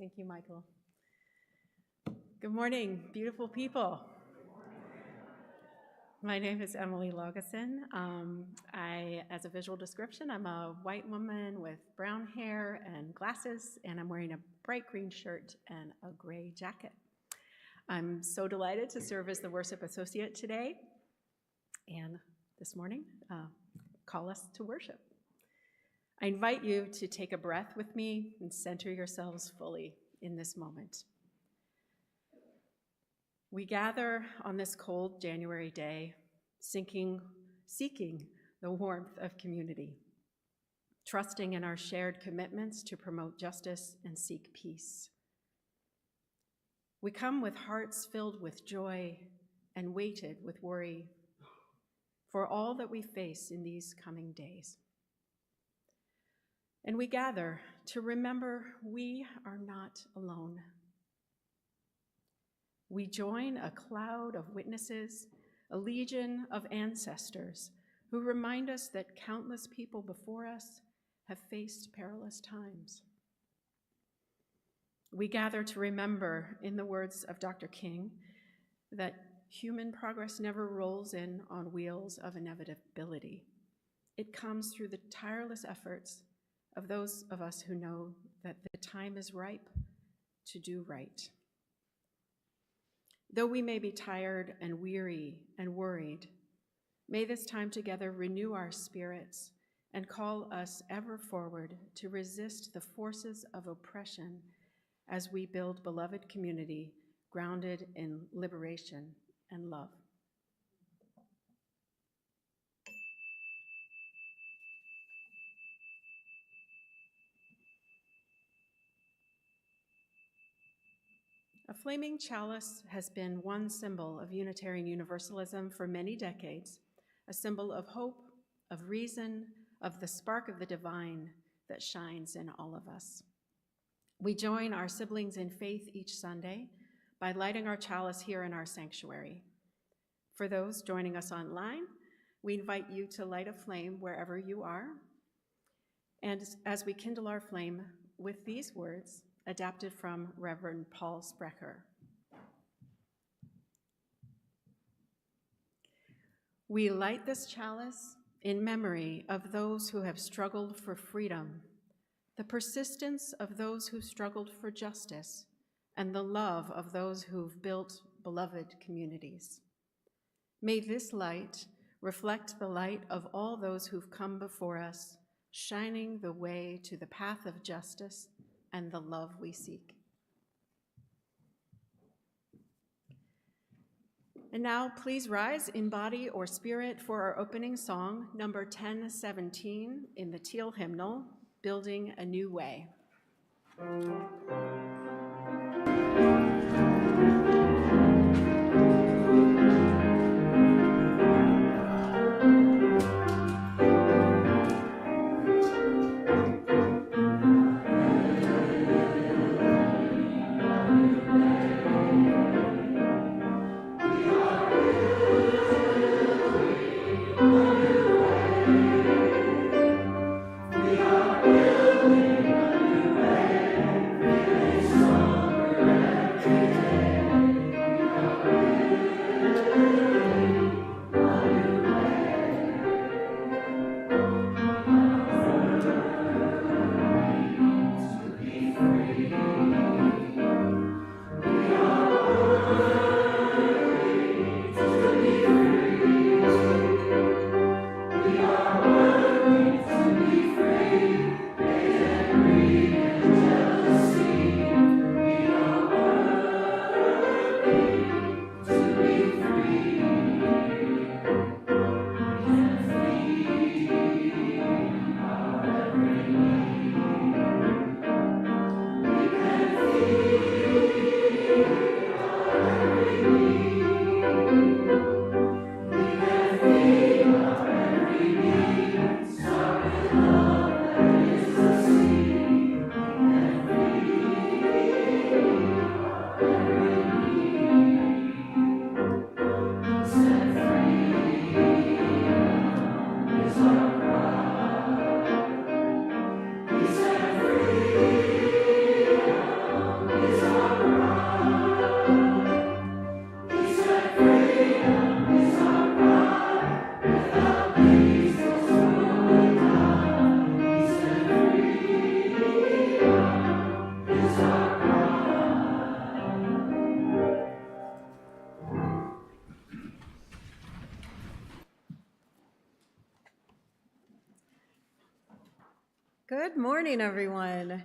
Thank you, Michael. Good morning, beautiful people. My name is Emily Laugesen. As a visual description, I'm a white woman with brown hair and glasses, and I'm wearing a bright green shirt and a gray jacket. I'm so delighted to serve as the worship associate today, and this morning, call us to worship. I invite you to take a breath with me and center yourselves fully in this moment. We gather on this cold January day, seeking the warmth of community, trusting in our shared commitments to promote justice and seek peace. We come with hearts filled with joy and weighted with worry for all that we face in these coming days. And we gather to remember we are not alone. We join a cloud of witnesses, a legion of ancestors who remind us that countless people before us have faced perilous times. We gather to remember, in the words of Dr. King, that human progress never rolls in on wheels of inevitability. It comes through the tireless efforts of those of us who know that the time is ripe to do right. Though we may be tired and weary and worried, may this time together renew our spirits and call us ever forward to resist the forces of oppression as we build beloved community grounded in liberation and love. A flaming chalice has been one symbol of Unitarian Universalism for many decades, a symbol of hope, of reason, of the spark of the divine that shines in all of us. We join our siblings in faith each Sunday by lighting our chalice here in our sanctuary. For those joining us online, we invite you to light a flame wherever you are. And as we kindle our flame with these words, adapted from Reverend Paul Sprecher. We light this chalice in memory of those who have struggled for freedom, the persistence of those who struggled for justice, and the love of those who've built beloved communities. May this light reflect the light of all those who've come before us, shining the way to the path of justice and the love we seek. And now please rise in body or spirit for our opening song, number 1017 in the Teal hymnal, Building a New Way. morning, everyone.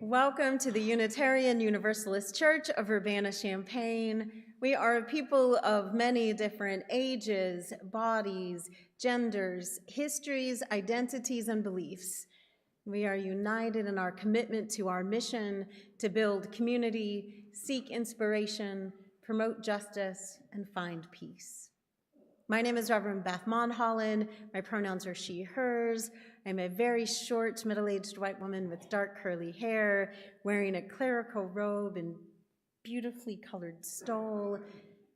Welcome to the Unitarian Universalist Church of Urbana-Champaign. We are a people of many different ages, bodies, genders, histories, identities, and beliefs. We are united in our commitment to our mission to build community, seek inspiration, promote justice, and find peace. My name is Reverend Beth Monholland. My pronouns are she, hers. I'm a very short, middle-aged white woman with dark curly hair, wearing a clerical robe and beautifully colored stole.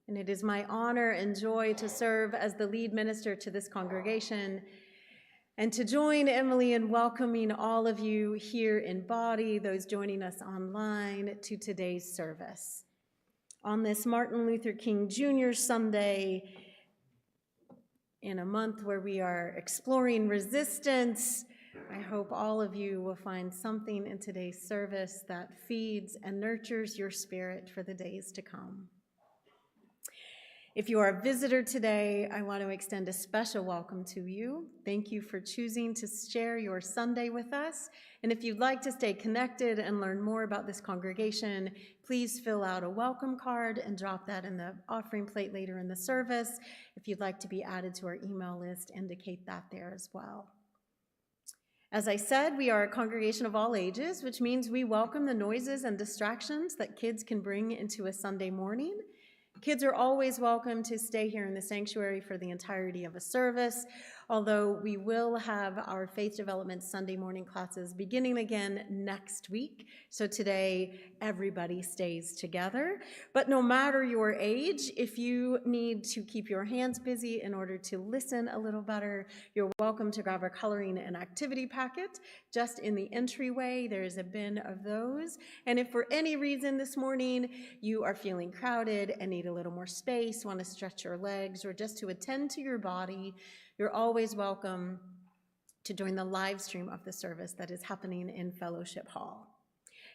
And it is my honor and joy to serve as the lead minister to this congregation and to join Emily in welcoming all of you here in body, those joining us online, to today's service. On this Martin Luther King Jr. Sunday, in a month where we are exploring resistance, I hope all of you will find something in today's service that feeds and nurtures your spirit for the days to come. If you are a visitor today, I want to extend a special welcome to you. Thank you for choosing to share your Sunday with us. And if you'd like to stay connected and learn more about this congregation, please fill out a welcome card and drop that in the offering plate later in the service. If you'd like to be added to our email list, indicate that there as well. As I said, we are a congregation of all ages, which means we welcome the noises and distractions that kids can bring into a Sunday morning. Kids are always welcome to stay here in the sanctuary for the entirety of a service, although we will have our Faith Development Sunday morning classes beginning again next week. So today, everybody stays together. But no matter your age, if you need to keep your hands busy in order to listen a little better, you're welcome to grab our coloring and activity packet. Just in the entryway, there is a bin of those. And if for any reason this morning you are feeling crowded and need a little more space, want to stretch your legs, or just to attend to your body, you're always welcome to join the live stream of the service that is happening in Fellowship Hall.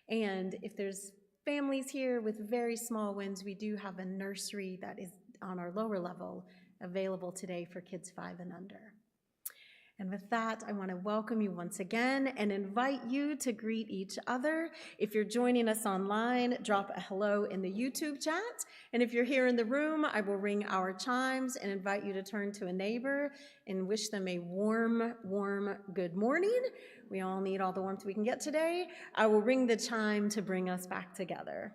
And if there's families here with very small ones, we do have a nursery that is on our lower level available today for kids 5 and under. And with that, I want to welcome you once again and invite you to greet each other. If you're joining us online, drop a hello in the YouTube chat. And if you're here in the room, I will ring our chimes and invite you to turn to a neighbor and wish them a warm, warm good morning. We all need all the warmth we can get today. I will ring the chime to bring us back together.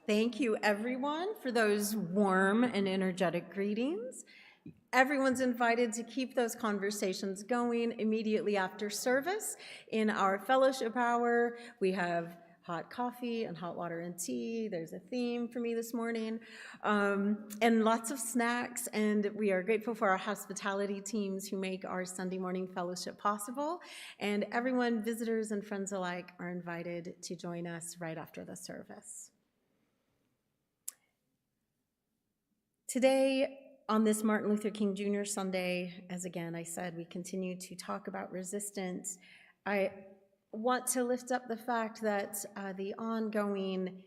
Thank you, everyone, for those warm and energetic greetings. Everyone's invited to keep those conversations going immediately after service. In our fellowship hour, we have hot coffee and hot water and tea. There's a theme for me this morning, and lots of snacks. And we are grateful for our hospitality teams who make our Sunday morning fellowship possible. And everyone, visitors and friends alike, are invited to join us right after the service. Today, on this Martin Luther King Jr. Sunday, as again I said, we continue to talk about resistance. I want to lift up the fact that the ongoing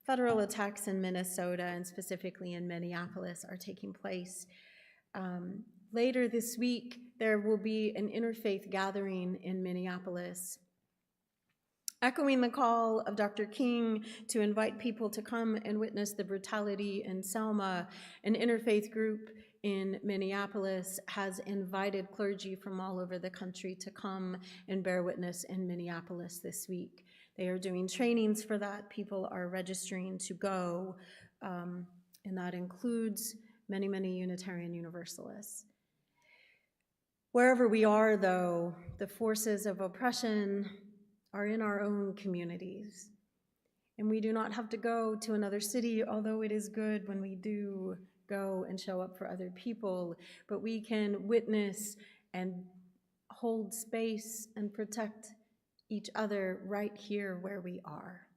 federal attacks in Minnesota, and specifically in Minneapolis, are taking place Later this week, there will be an interfaith gathering in Minneapolis. Echoing the call of Dr. King to invite people to come and witness the brutality in Selma, an interfaith group in Minneapolis has invited clergy from all over the country to come and bear witness in Minneapolis this week. They are doing trainings for that. People are registering to go, and that includes many, many Unitarian Universalists. Wherever we are, though, the forces of oppression are in our own communities. And we do not have to go to another city, although it is good when we do go and show up for other people, but we can witness and hold space and protect each other right here where we are.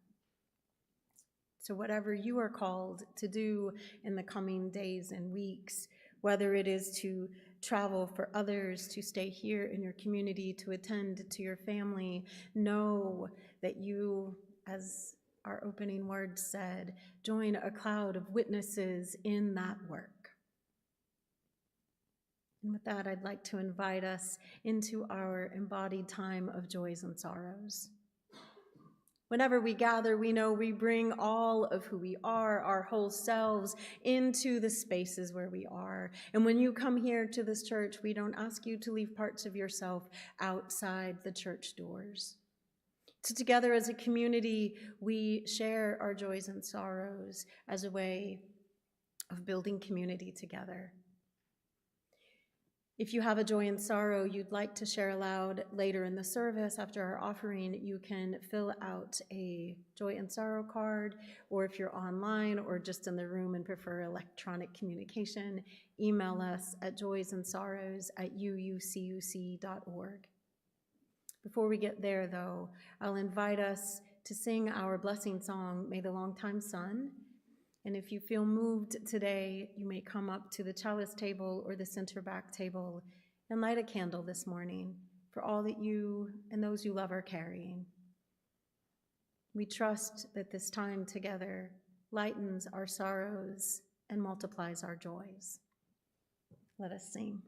So whatever you are called to do in the coming days and weeks, whether it is to travel for others, to stay here in your community, to attend to your family, know that you, as our opening words said, join a cloud of witnesses in that work. And with that, I'd like to invite us into our embodied time of joys and sorrows. Whenever we gather, we know we bring all of who we are, our whole selves, into the spaces where we are. And when you come here to this church, we don't ask you to leave parts of yourself outside the church doors. So together as a community, we share our joys and sorrows as a way of building community together. If you have a joy and sorrow you'd like to share aloud later in the service after our offering, you can fill out a joy and sorrow card, or if you're online or just in the room and prefer electronic communication, email us at joysandsorrows@uucuc.org. Before we get there, though, I'll invite us to sing our blessing song, May the Longtime Sun. And if you feel moved today, you may come up to the chalice table or the center back table and light a candle this morning for all that you and those you love are carrying. We trust that this time together lightens our sorrows and multiplies our joys. Let us sing.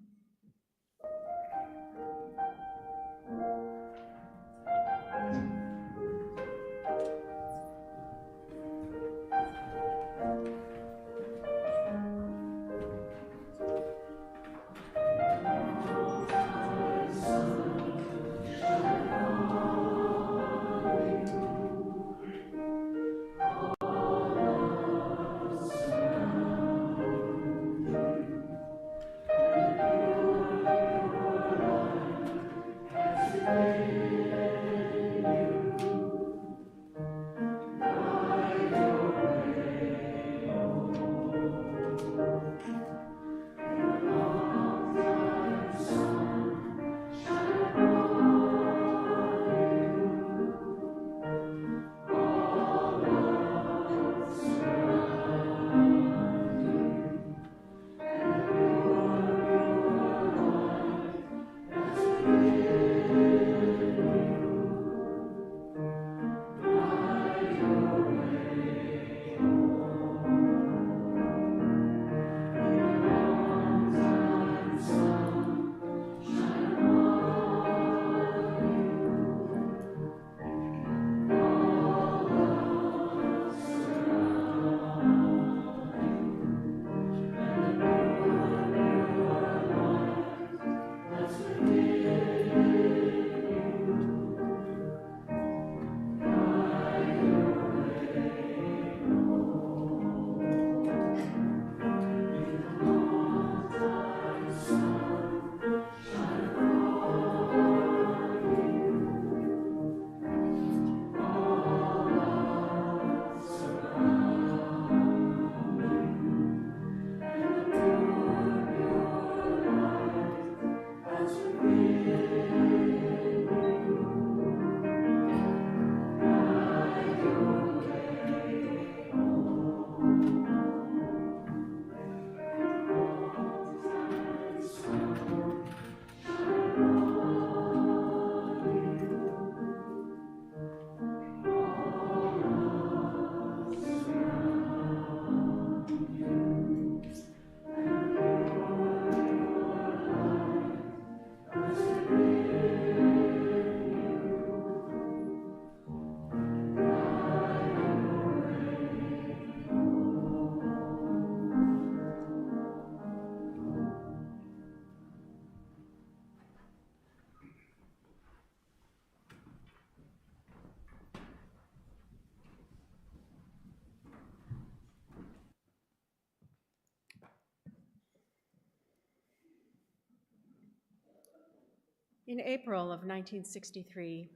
In April of 1963,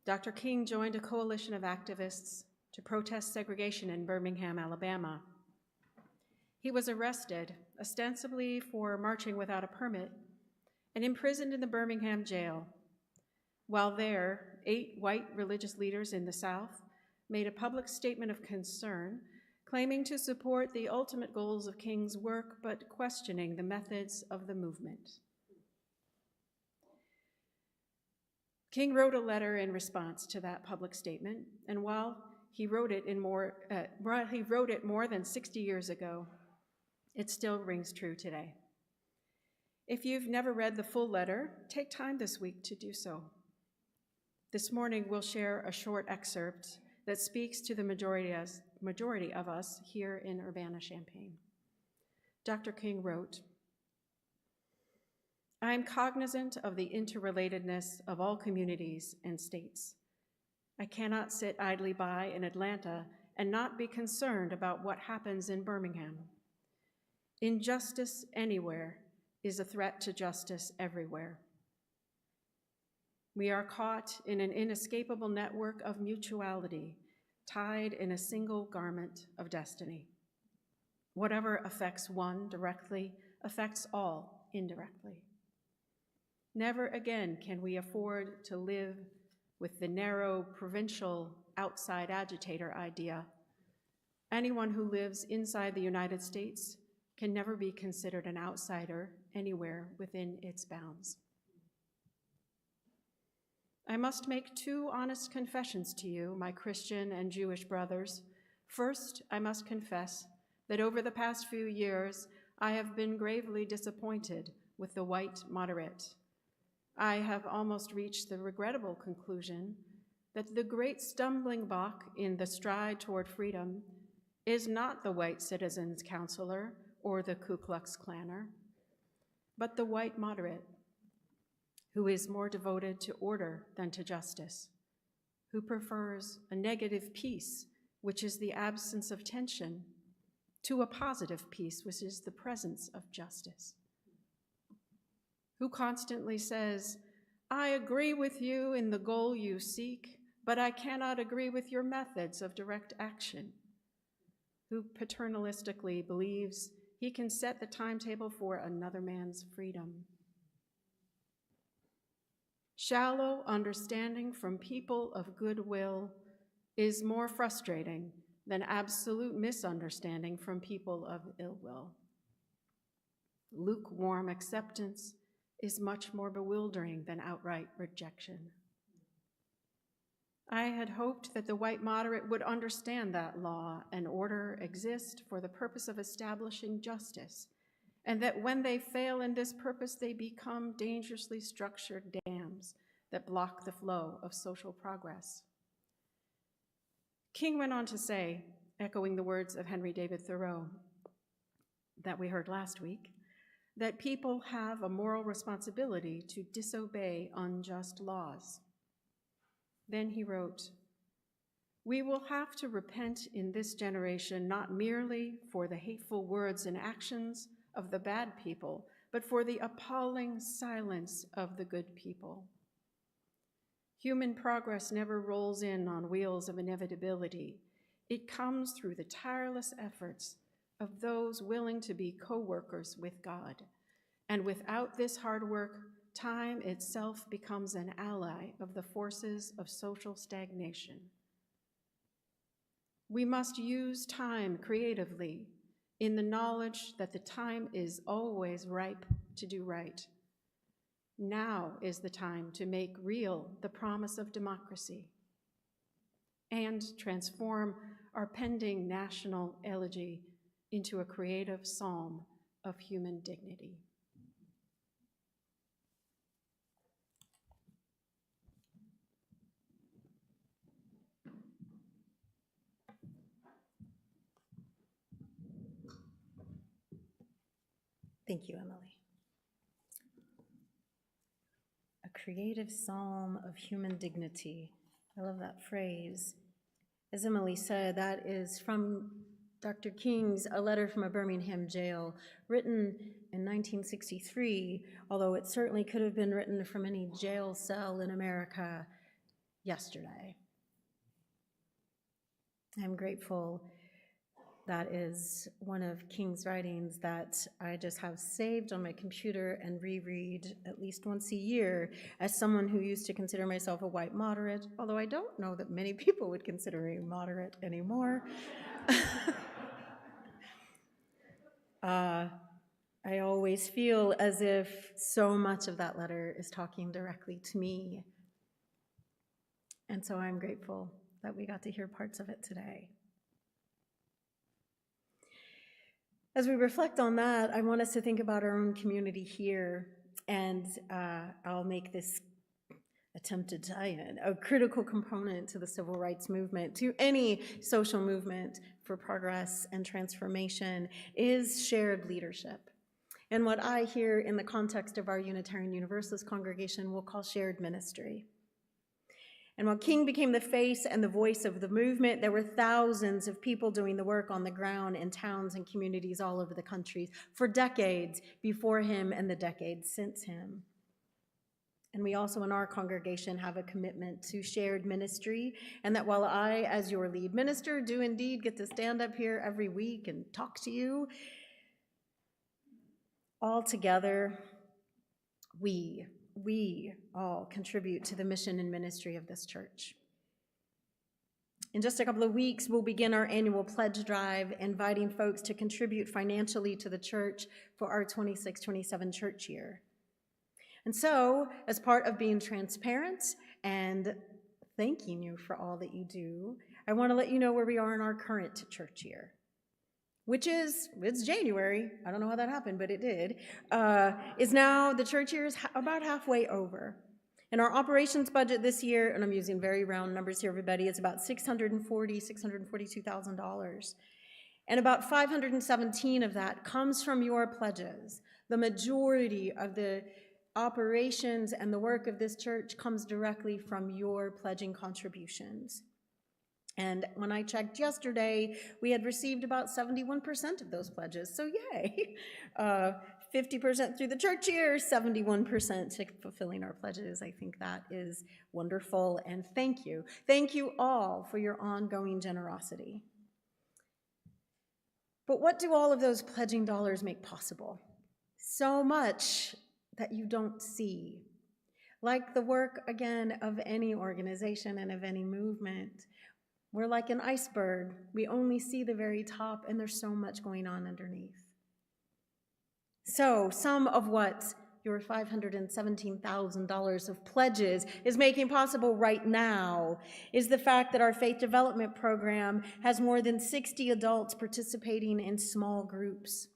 Dr. King joined a coalition of activists to protest segregation in Birmingham, Alabama. He was arrested, ostensibly for marching without a permit, and imprisoned in the Birmingham jail. While there, 8 white religious leaders in the South made a public statement of concern, claiming to support the ultimate goals of King's work, but questioning the methods of the movement. King wrote a letter in response to that public statement, and while he wrote it more than 60 years ago, it still rings true today. If you've never read the full letter, take time this week to do so. This morning, we'll share a short excerpt that speaks to the majority of us here in Urbana-Champaign. Dr. King wrote, "I am cognizant of the interrelatedness of all communities and states. I cannot sit idly by in Atlanta and not be concerned about what happens in Birmingham. Injustice anywhere is a threat to justice everywhere. We are caught in an inescapable network of mutuality, tied in a single garment of destiny. Whatever affects one directly affects all indirectly. Never again can we afford to live with the narrow, provincial, outside agitator idea. Anyone who lives inside the United States can never be considered an outsider anywhere within its bounds. I must make 2 honest confessions to you, my Christian and Jewish brothers. First, I must confess that over the past few years, I have been gravely disappointed with the white moderate. I have almost reached the regrettable conclusion that the great stumbling block in the stride toward freedom is not the white citizens' counselor or the Ku Klux Klanner, but the white moderate, who is more devoted to order than to justice, who prefers a negative peace, which is the absence of tension, to a positive peace, which is the presence of justice, who constantly says, I agree with you in the goal you seek, but I cannot agree with your methods of direct action, who paternalistically believes he can set the timetable for another man's freedom. Shallow understanding from people of goodwill is more frustrating than absolute misunderstanding from people of ill will. Lukewarm acceptance is much more bewildering than outright rejection. I had hoped that the white moderate would understand that law and order exist for the purpose of establishing justice, and that when they fail in this purpose, they become dangerously structured dams that block the flow of social progress. King went on to say, echoing the words of Henry David Thoreau that we heard last week, that people have a moral responsibility to disobey unjust laws. Then he wrote, we will have to repent in this generation not merely for the hateful words and actions of the bad people, but for the appalling silence of the good people. Human progress never rolls in on wheels of inevitability. It comes through the tireless efforts of those willing to be co-workers with God. And without this hard work, time itself becomes an ally of the forces of social stagnation. We must use time creatively in the knowledge that the time is always ripe to do right. Now is the time to make real the promise of democracy and transform our pending national elegy into a creative psalm of human dignity. Thank you, Emily. A creative psalm of human dignity. I love that phrase. As Emily said, that is from Dr. King's A Letter from a Birmingham Jail, written in 1963, although it certainly could have been written from any jail cell in America yesterday. I'm grateful that is one of King's writings that I just have saved on my computer and reread at least once a year as someone who used to consider myself a white moderate, although I don't know that many people would consider me moderate anymore. I always feel as if so much of that letter is talking directly to me. And so I'm grateful that we got to hear parts of it today. As we reflect on that, I want us to think about our own community here, and I'll make this attempted tie-in, a critical component to the civil rights movement, to any social movement for progress and transformation, is shared leadership. And what I here in the context of our Unitarian Universalist congregation will call shared ministry. And while King became the face and the voice of the movement, there were thousands of people doing the work on the ground in towns and communities all over the country for decades before him and the decades since him. And we also in our congregation have a commitment to shared ministry, and that while I, as your lead minister, do indeed get to stand up here every week and talk to you, all together, we all contribute to the mission and ministry of this church. In just a couple of weeks, we'll begin our annual pledge drive, inviting folks to contribute financially to the church for our 26-27 church year. And so, as part of being transparent and thanking you for all that you do, I want to let you know where we are in our current church year, which is, it's January, I don't know how that happened, but it did, is now, the church year is about halfway over. And our operations budget this year, and I'm using very round numbers here, everybody, is about $642,000. And about 517 of that comes from your pledges. The majority of the operations and the work of this church comes directly from your pledging contributions. And when I checked yesterday, we had received about 71% of those pledges, so yay. 50% through the church year, 71% to fulfilling our pledges. I think that is wonderful, and thank you. Thank you all for your ongoing generosity. But what do all of those pledging dollars make possible? So much that you don't see. Like the work, again, of any organization and of any movement, we're like an iceberg. We only see the very top, and there's so much going on underneath. So some of what your $517,000 of pledges is making possible right now is the fact that our faith development program has more than 60 adults participating in small groups,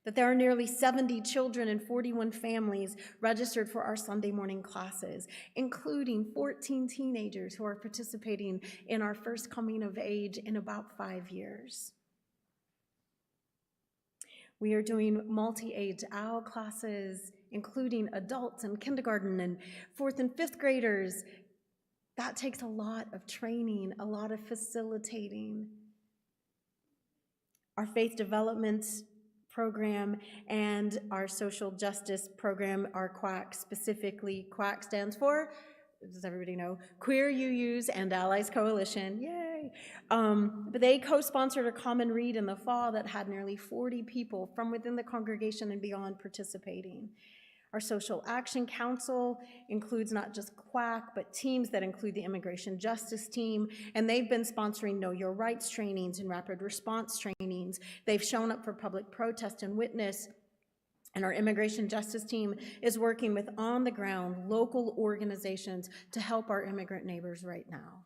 that there are nearly 70 children and 41 families registered for our Sunday morning classes, including 14 teenagers who are participating in our first coming of age in about 5 years. We are doing multi-age OWL classes, including adults and kindergarten and 4th and 5th graders. That takes a lot of training, a lot of facilitating. Our faith development program and our social justice program, our QUAC specifically, QUAC stands for, does everybody know, Queer UUs and Allies Coalition, yay! But they co-sponsored a common read in the fall that had nearly 40 people from within the congregation and beyond participating. Our Social Action Council includes not just QUAC, but teams that include the Immigration Justice Team, and they've been sponsoring Know Your Rights trainings and rapid response trainings. They've shown up for public protest and witness, and our Immigration Justice Team is working with on-the-ground local organizations to help our immigrant neighbors right now.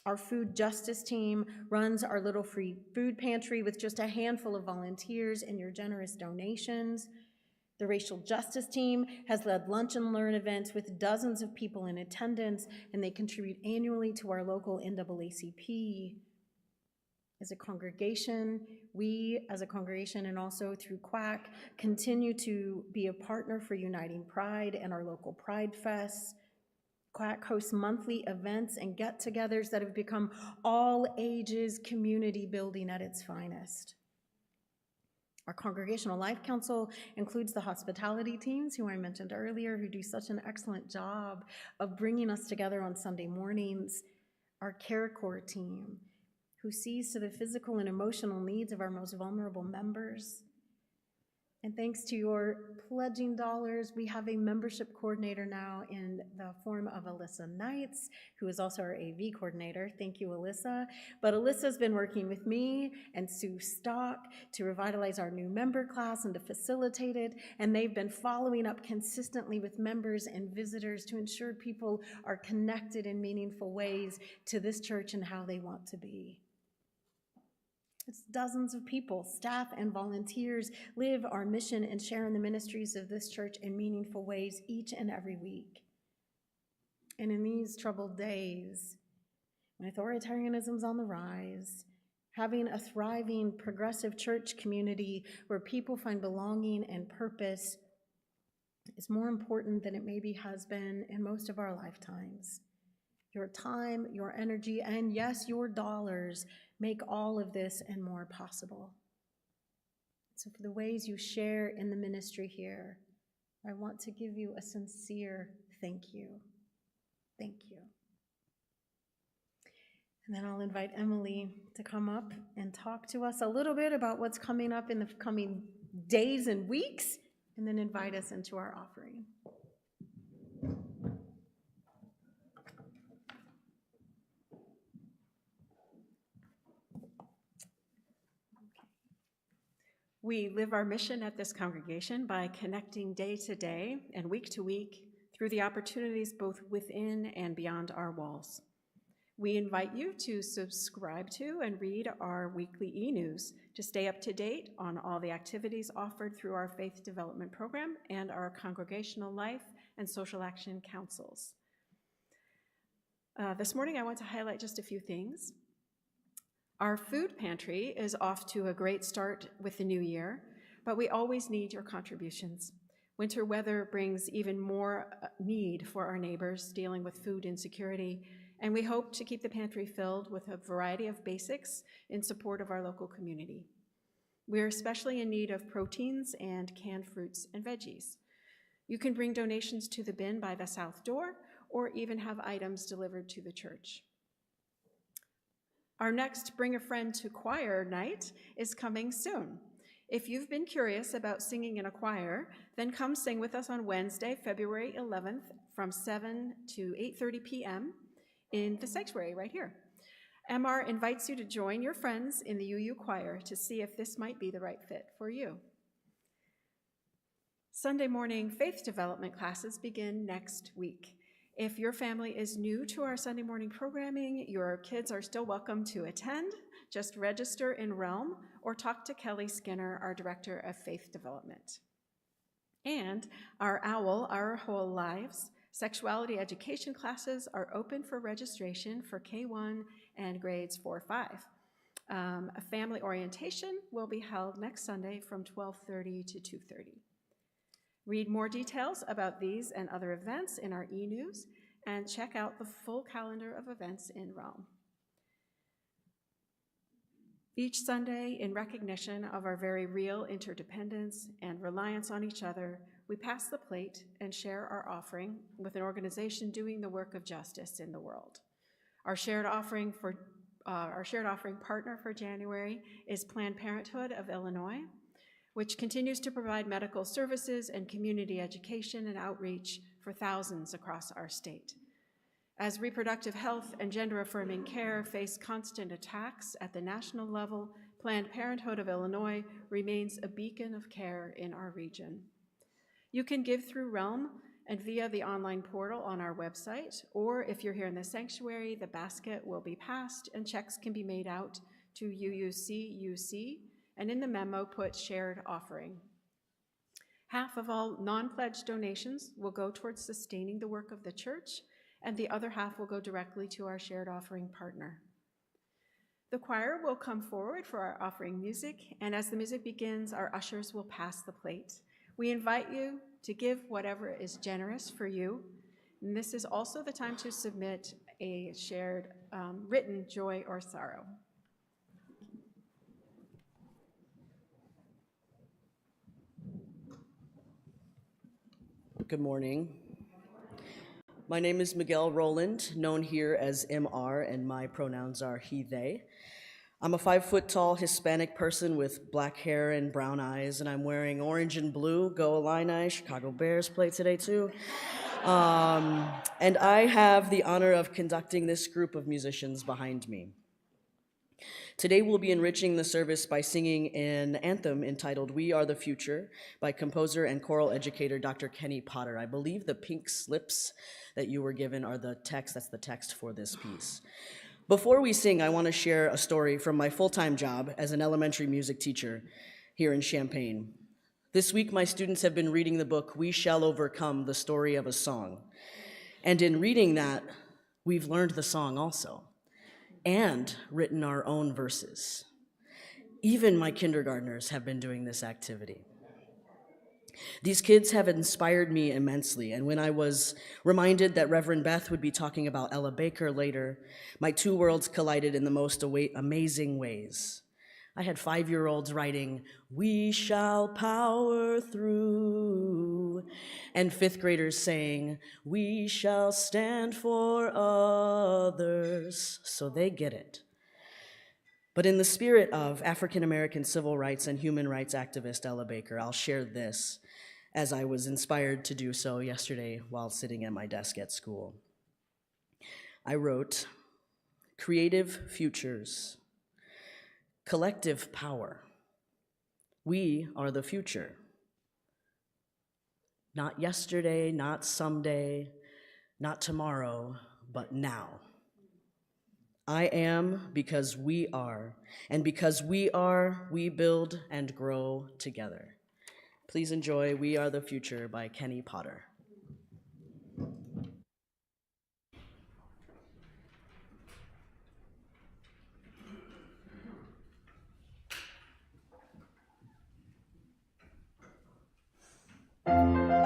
Our Food Justice Team runs our Little Free Food Pantry with just a handful of volunteers and your generous donations. The Racial Justice Team has led lunch and learn events with dozens of people in attendance, and they contribute annually to our local NAACP. As a congregation, we as a congregation and also through QUAC continue to be a partner for Uniting Pride and our local Pride Fest. Quack hosts monthly events and get-togethers that have become all-ages community building at its finest. Our Congregational Life Council includes the hospitality teams, who I mentioned earlier, who do such an excellent job of bringing us together on Sunday mornings. Our Care Corps team, who sees to the physical and emotional needs of our most vulnerable members. And thanks to your pledging dollars, we have a membership coordinator now in the form of Alyssa Knights, who is also our AV coordinator. Thank you, Alyssa. But Alyssa's been working with me and Sue Stock to revitalize our new member class and to facilitate it, and they've been following up consistently with members and visitors to ensure people are connected in meaningful ways to this church and how they want to be. It's dozens of people, staff and volunteers, live our mission and share in the ministries of this church in meaningful ways each and every week. And in these troubled days, when authoritarianism's on the rise, having a thriving, progressive church community where people find belonging and purpose is more important than it maybe has been in most of our lifetimes. Your time, your energy, and yes, your dollars make all of this and more possible. So for the ways you share in the ministry here, I want to give you a sincere thank you. Thank you. And then I'll invite Emily to come up and talk to us a little bit about what's coming up in the coming days and weeks, and then invite us into our offering. We live our mission at this congregation by connecting day to day and week to week through the opportunities both within and beyond our walls. We invite you to subscribe to and read our weekly e-news to stay up to date on all the activities offered through our Faith Development Program and our Congregational Life and Social Action Councils. This morning I want to highlight just a few things. Our food pantry is off to a great start with the new year, but we always need your contributions. Winter weather brings even more need for our neighbors dealing with food insecurity, and we hope to keep the pantry filled with a variety of basics in support of our local community. We are especially in need of proteins and canned fruits and veggies. You can bring donations to the bin by the south door, or even have items delivered to the church. Our next Bring a Friend to Choir night is coming soon. If you've been curious about singing in a choir, then come sing with us on Wednesday, February 11th from 7 to 8:30 p.m. in the sanctuary right here. MR invites you to join your friends in the UU choir to see if this might be the right fit for you. Sunday morning faith development classes begin next week. If your family is new to our Sunday morning programming, your kids are still welcome to attend. Just register in Realm or talk to Kelly Skinner, our Director of Faith Development. And our OWL, Our Whole Lives, sexuality education classes are open for registration for K1 and grades 4-5. A family orientation will be held next Sunday from 12:30 to 2:30. Read more details about these and other events in our e-news, and check out the full calendar of events in Realm. Each Sunday, in recognition of our very real interdependence and reliance on each other, we pass the plate and share our offering with an organization doing the work of justice in the world. Our shared offering partner for January is Planned Parenthood of Illinois, which continues to provide medical services and community education and outreach for thousands across our state. As reproductive health and gender-affirming care face constant attacks at the national level, Planned Parenthood of Illinois remains a beacon of care in our region. You can give through Realm and via the online portal on our website, or if you're here in the sanctuary, the basket will be passed and checks can be made out to UUC, and in the memo put shared offering. Half of all non-pledged donations will go towards sustaining the work of the church, and the other half will go directly to our shared offering partner. The choir will come forward for our offering music, and as the music begins, our ushers will pass the plate. We invite you to give whatever is generous for you, And this is also the time to submit a shared written joy or sorrow. Good morning. My name is Miguel Roland, known here as MR, and my pronouns are he, they. I'm a 5-foot-tall Hispanic person with black hair and brown eyes, and I'm wearing orange and blue. Go Illini, Chicago Bears play today too. And I have the honor of conducting this group of musicians behind me. Today we'll be enriching the service by singing an anthem entitled "We Are the Future" by composer and choral educator Dr. Kenny Potter. I believe the pink slips that you were given are the text, that's the text for this piece. Before we sing, I want to share a story from my full-time job as an elementary music teacher here in Champaign. This week, my students have been reading the book, We Shall Overcome, the Story of a Song. And in reading that, we've learned the song also, and written our own verses. Even my kindergartners have been doing this activity. These kids have inspired me immensely, and when I was reminded that Reverend Beth would be talking about Ella Baker later, my two worlds collided in the most amazing ways. I had 5-year-olds writing, "We shall power through," and 5th graders saying, "We shall stand for others," so they get it. But in the spirit of African American civil rights and human rights activist Ella Baker, I'll share this as I was inspired to do so yesterday while sitting at my desk at school. I wrote, "Creative futures, collective power. We are the future. Not yesterday, not someday, not tomorrow, but now. I am because we are, and because we are, we build and grow together." Please enjoy "We Are the Future" by Kenny Potter. Together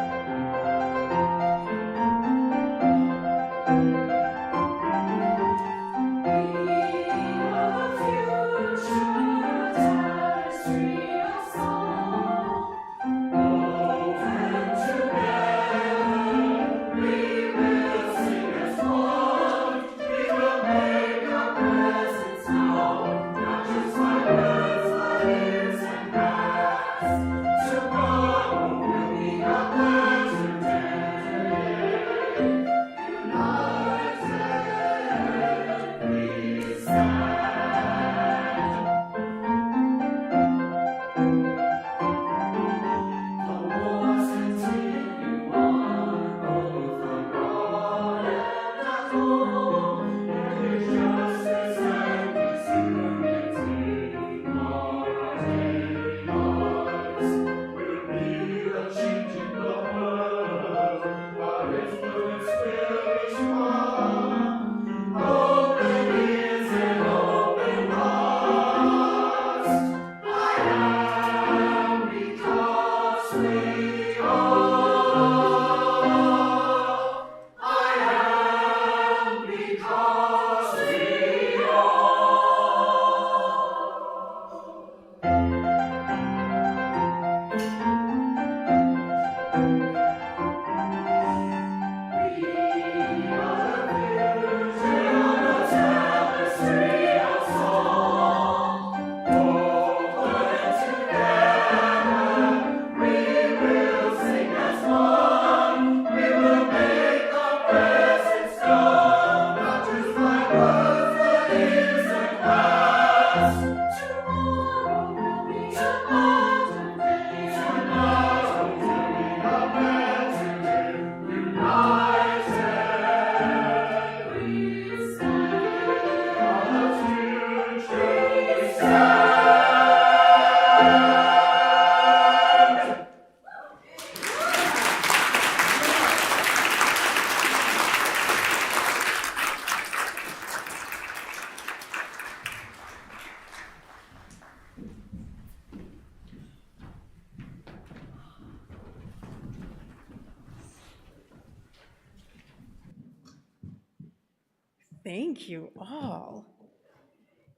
thank you all.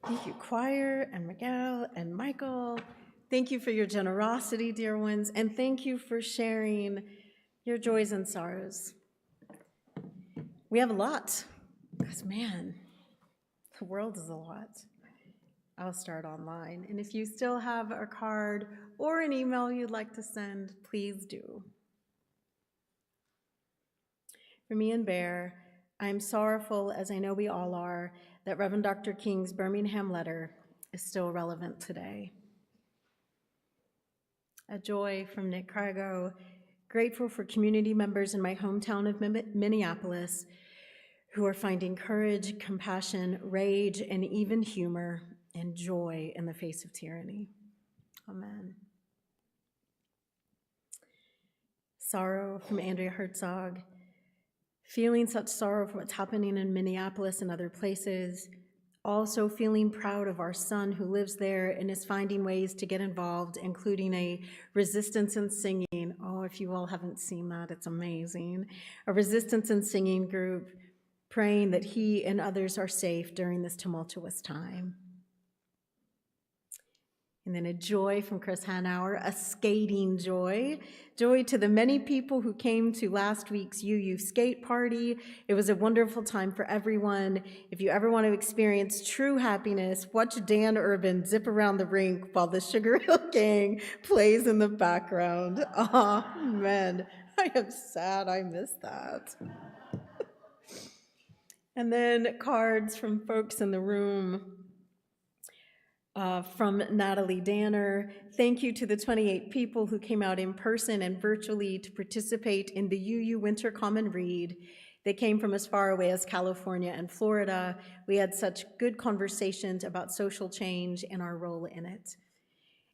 Thank you, choir, and Miguel, and Michael. Thank you for your generosity, dear ones, and thank you for sharing your joys and sorrows. We have a lot, because man, the world is a lot. I'll start online, and if you still have a card or an email you'd like to send, please do. For me and Bear, I am sorrowful, as I know we all are, that Reverend Dr. King's Birmingham letter is still relevant today. A joy from Nick Cargo, grateful for community members in my hometown of Minneapolis who are finding courage, compassion, rage, and even humor and joy in the face of tyranny. Amen. Sorrow from Andrea Herzog, feeling such sorrow for what's happening in Minneapolis and other places, also feeling proud of our son who lives there and is finding ways to get involved, including a resistance in singing. Oh, if you all haven't seen that, it's amazing. A resistance in singing group, praying that he and others are safe during this tumultuous time. And then a joy from Chris Hanauer, a skating joy. Joy to the many people who came to last week's UU skate party. It was a wonderful time for everyone. If you ever want to experience true happiness, watch Dan Urban zip around the rink while the Sugar Hill Gang plays in the background. Oh, man, I am sad I missed that. And then cards from folks in the room. From Natalie Danner, thank you to the 28 people who came out in person and virtually to participate in the UU Winter Common Read. They came from as far away as California and Florida. We had such good conversations about social change and our role in it.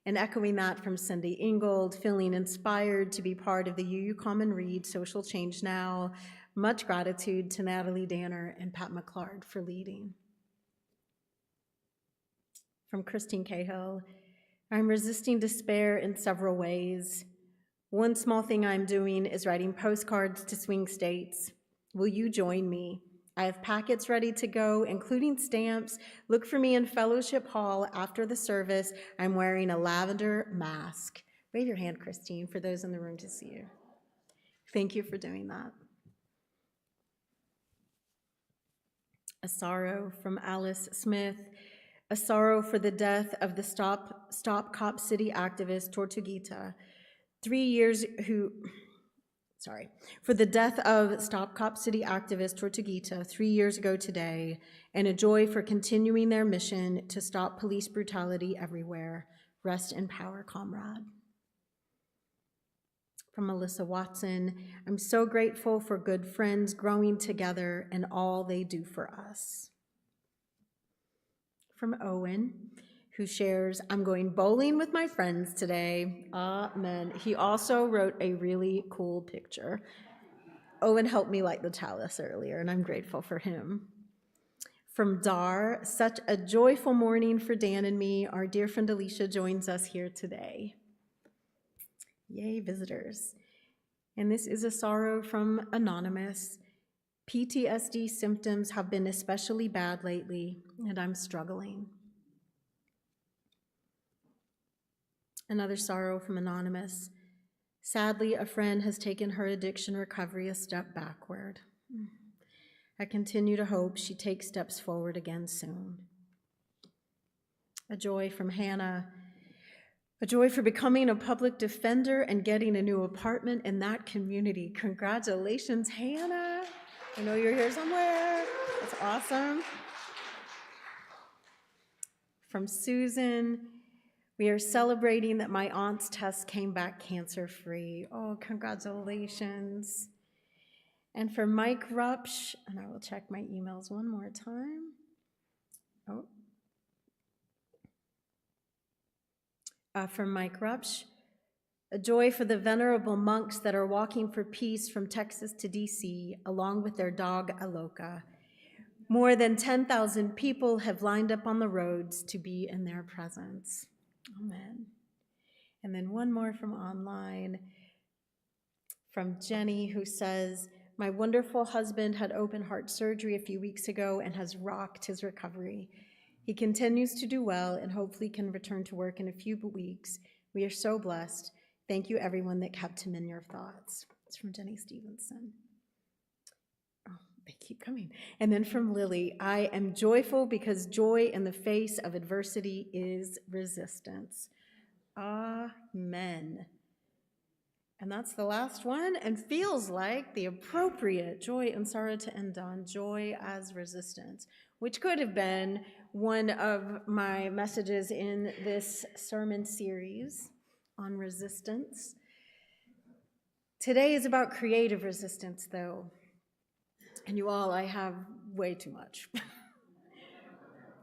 And echoing that from Cindy Ingold, feeling inspired to be part of the UU Common Read Social Change Now. Much gratitude to Natalie Danner and Pat McClard for leading. From Christine Cahill, I'm resisting despair in several ways. One small thing I'm doing is writing postcards to swing states. Will you join me? I have packets ready to go, including stamps. Look for me in Fellowship Hall after the service. I'm wearing a lavender mask. Wave your hand, Christine, for those in the room to see you. Thank you for doing that. A sorrow from Alice Smith. A sorrow for the death of the Stop Cop City activist Tortuguita. For the death of Stop Cop City activist Tortuguita 3 years ago today, and a joy for continuing their mission to stop police brutality everywhere. Rest in power, comrade. From Melissa Watson, I'm so grateful for good friends growing together and all they do for us. From Owen, who shares, I'm going bowling with my friends today. Amen. He also wrote a really cool picture. Owen helped me light the chalice earlier, and I'm grateful for him. From Dar, such a joyful morning for Dan and me. Our dear friend Alicia joins us here today. Yay, visitors. And this is a sorrow from Anonymous. PTSD symptoms have been especially bad lately, and I'm struggling. Another sorrow from Anonymous. Sadly, a friend has taken her addiction recovery a step backward. I continue to hope she takes steps forward again soon. A joy from Hannah. A joy for becoming a public defender and getting a new apartment in that community. Congratulations, Hannah. I know you're here somewhere. That's awesome. From Susan, we are celebrating that my aunt's test came back cancer-free. Oh, congratulations. And for Mike Rupsh, and I will check my emails one more time. From Mike Rupsh, a joy for the venerable monks that are walking for peace from Texas to DC, along with their dog Aloka. More than 10,000 people have lined up on the roads to be in their presence. Amen. And then one more from online, from Jenny, who says, My wonderful husband had open heart surgery a few weeks ago and has rocked his recovery. He continues to do well and hopefully can return to work in a few weeks. We are so blessed. Thank you, everyone that kept him in your thoughts. It's from Jenny Stevenson. Oh, they keep coming. And then from Lily, I am joyful because joy in the face of adversity is resistance. Amen. And that's the last one, and feels like the appropriate joy and sorrow to end on, joy as resistance, which could have been one of my messages in this sermon series on resistance. Today is about creative resistance, though. And you all, I have way too much.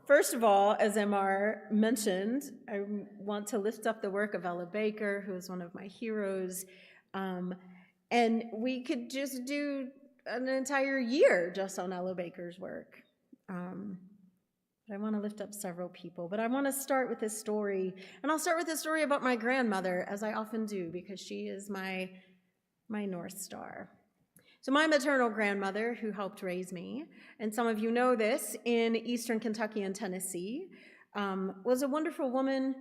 First of all, as MR mentioned, I want to lift up the work of Ella Baker, who is one of my heroes. And we could just do an entire year just on Ella Baker's work. But I want to lift up several people. But I want to start with this story. And I'll start with a story about my grandmother, as I often do, because she is my North Star. So my maternal grandmother, who helped raise me, and some of you know this, in eastern Kentucky and Tennessee, was a wonderful woman,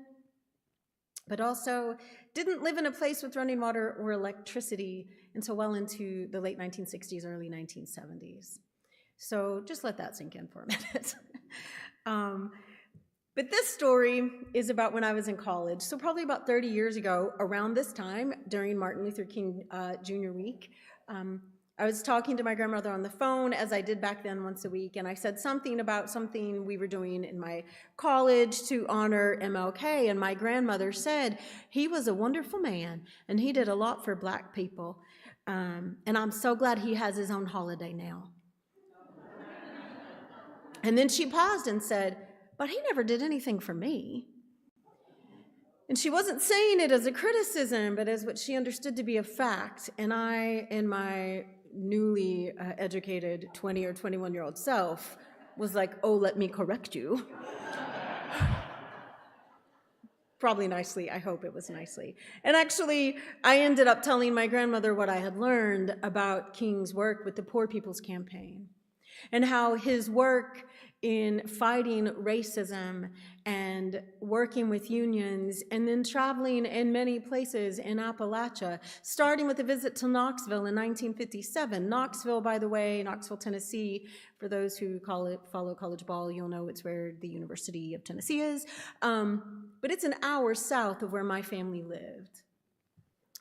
but also didn't live in a place with running water or electricity until well into the late 1960s, early 1970s. So just let that sink in for a minute. But this story is about when I was in college, so probably about 30 years ago, around this time, during Martin Luther King Jr. Week, I was talking to my grandmother on the phone, as I did back then once a week, and I said something about something we were doing in my college to honor MLK, and my grandmother said, he was a wonderful man, and he did a lot for Black people, and I'm so glad he has his own holiday now. And then she paused and said, but he never did anything for me. And she wasn't saying it as a criticism, but as what she understood to be a fact, and I, in my newly educated 20 or 21-year-old self, was like, oh, let me correct you. Probably nicely, I hope it was nicely. And actually, I ended up telling my grandmother what I had learned about King's work with the Poor People's Campaign, and how his work in fighting racism and working with unions, and then traveling in many places in Appalachia, starting with a visit to Knoxville in 1957. Knoxville, by the way, Knoxville, Tennessee, for those who follow college ball, you'll know it's where the University of Tennessee is. But it's an hour south of where my family lived.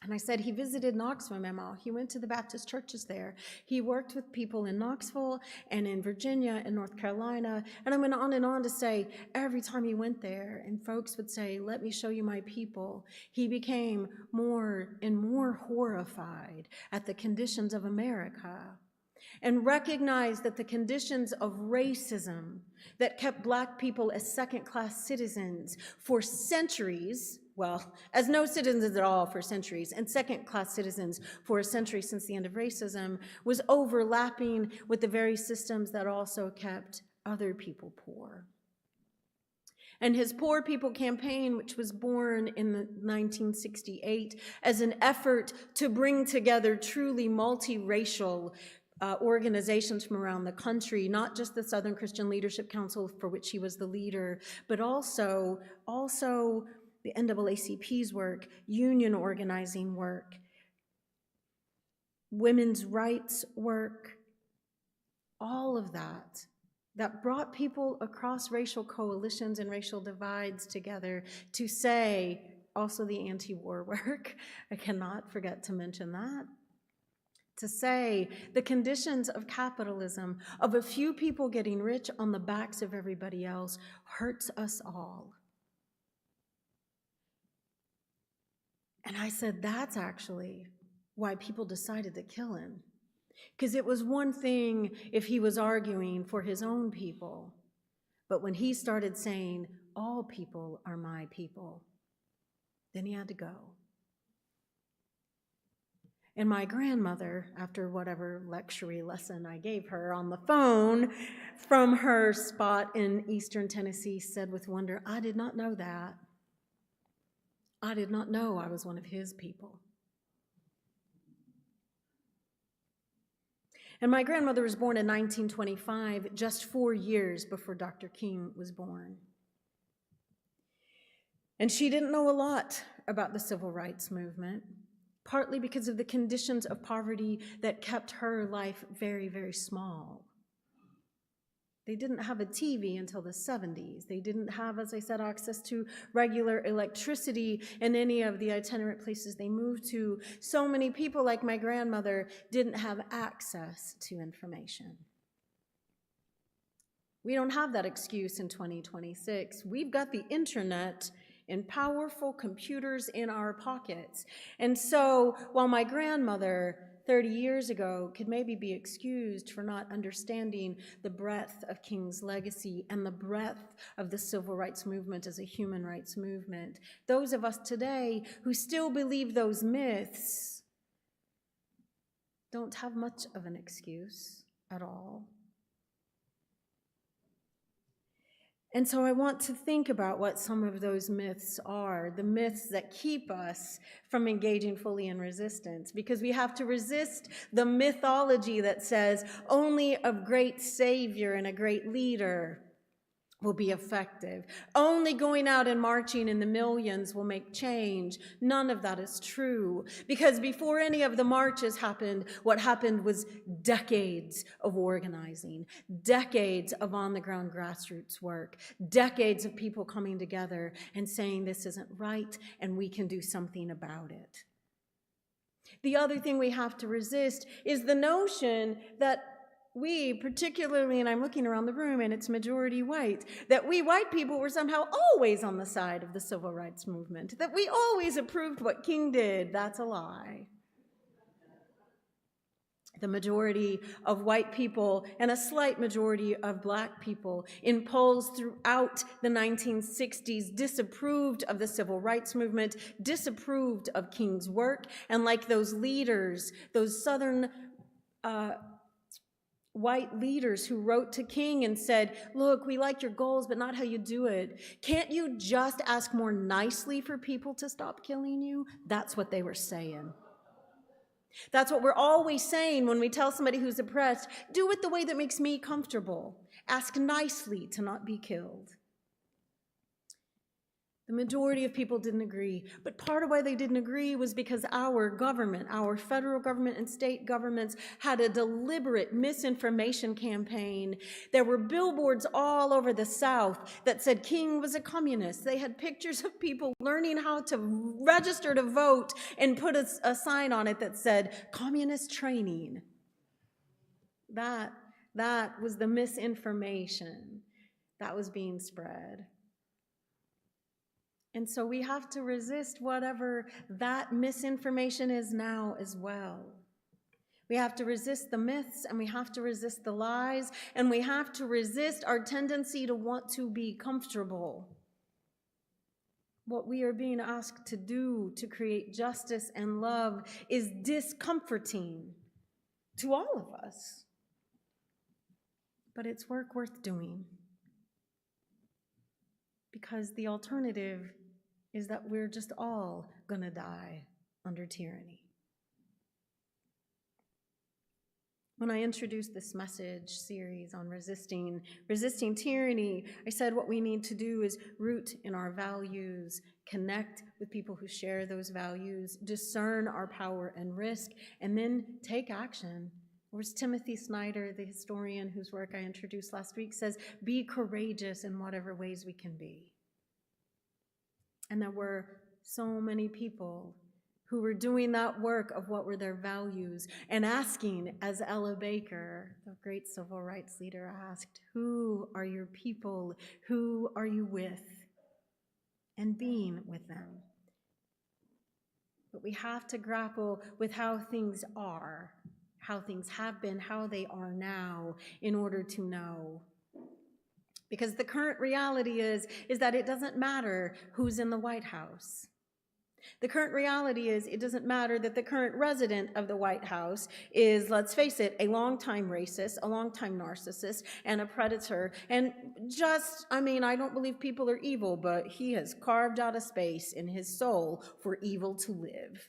And I said, he visited Knoxville, Mama. He went to the Baptist churches there. He worked with people in Knoxville and in Virginia and North Carolina. And I went on to say, every time he went there and folks would say, let me show you my people, he became more and more horrified at the conditions of America, and recognized that the conditions of racism that kept Black people as second-class citizens for centuries, well, as no citizens at all for centuries, and second-class citizens for a century since the end of racism, was overlapping with the very systems that also kept other people poor. And his Poor People Campaign, which was born in 1968 as an effort to bring together truly multiracial organizations from around the country, not just the Southern Christian Leadership Council, for which he was the leader, but also the NAACP's work, union organizing work, women's rights work, all of that brought people across racial coalitions and racial divides together to say, also the anti-war work, I cannot forget to mention that, to say the conditions of capitalism, of a few people getting rich on the backs of everybody else, hurts us all. And I said, that's actually why people decided to kill him. Because it was one thing if he was arguing for his own people, but when he started saying, all people are my people, then he had to go. And my grandmother, after whatever lecture lesson I gave her on the phone from her spot in eastern Tennessee, said with wonder, I did not know that. I did not know I was one of his people. And my grandmother was born in 1925, just 4 years before Dr. King was born. And she didn't know a lot about the civil rights movement, partly because of the conditions of poverty that kept her life very, very small. They didn't have a TV until the 70s. They didn't have, as I said, access to regular electricity in any of the itinerant places they moved to. So many people, like my grandmother, didn't have access to information. We don't have that excuse in 2026. We've got the internet and powerful computers in our pockets. And so while my grandmother 30 years ago could maybe be excused for not understanding the breadth of King's legacy and the breadth of the civil rights movement as a human rights movement, those of us today who still believe those myths don't have much of an excuse at all. And so I want to think about what some of those myths are, the myths that keep us from engaging fully in resistance, because we have to resist the mythology that says only a great savior and a great leader will be effective. Only going out and marching in the millions will make change. None of that is true, because before any of the marches happened, what happened was decades of organizing, decades of on-the-ground grassroots work, decades of people coming together and saying this isn't right and we can do something about it. The other thing we have to resist is the notion that we, particularly, and I'm looking around the room and it's majority white, that we white people were somehow always on the side of the civil rights movement, that we always approved what King did. That's a lie. The majority of white people and a slight majority of black people in polls throughout the 1960s disapproved of the civil rights movement, disapproved of King's work, and like those leaders, those Southern white leaders who wrote to King and said, look, we like your goals, but not how you do it. Can't you just ask more nicely for people to stop killing you? That's what they were saying. That's what we're always saying when we tell somebody who's oppressed, do it the way that makes me comfortable. Ask nicely to not be killed. The majority of people didn't agree, but part of why they didn't agree was because our government, our federal government and state governments had a deliberate misinformation campaign. There were billboards all over the South that said King was a communist. They had pictures of people learning how to register to vote and put a sign on it that said communist training. That was the misinformation that was being spread. And so we have to resist whatever that misinformation is now as well. We have to resist the myths, and we have to resist the lies, and we have to resist our tendency to want to be comfortable. What we are being asked to do to create justice and love is discomforting to all of us. But it's work worth doing. Because the alternative is that we're just all gonna die under tyranny. When I introduced this message series on resisting tyranny, I said what we need to do is root in our values, connect with people who share those values, discern our power and risk, and then take action. Or as Timothy Snyder, the historian whose work I introduced last week, says, be courageous in whatever ways we can be. And there were so many people who were doing that work of what were their values and asking, as Ella Baker, the great civil rights leader, asked, who are your people? Who are you with? And being with them. But we have to grapple with how things are, how things have been, how they are now, in order to know. Because the current reality is that it doesn't matter who's in the White House. The current reality is it doesn't matter that the current resident of the White House is, let's face it, a longtime racist, a longtime narcissist, and a predator. And I don't believe people are evil, but he has carved out a space in his soul for evil to live.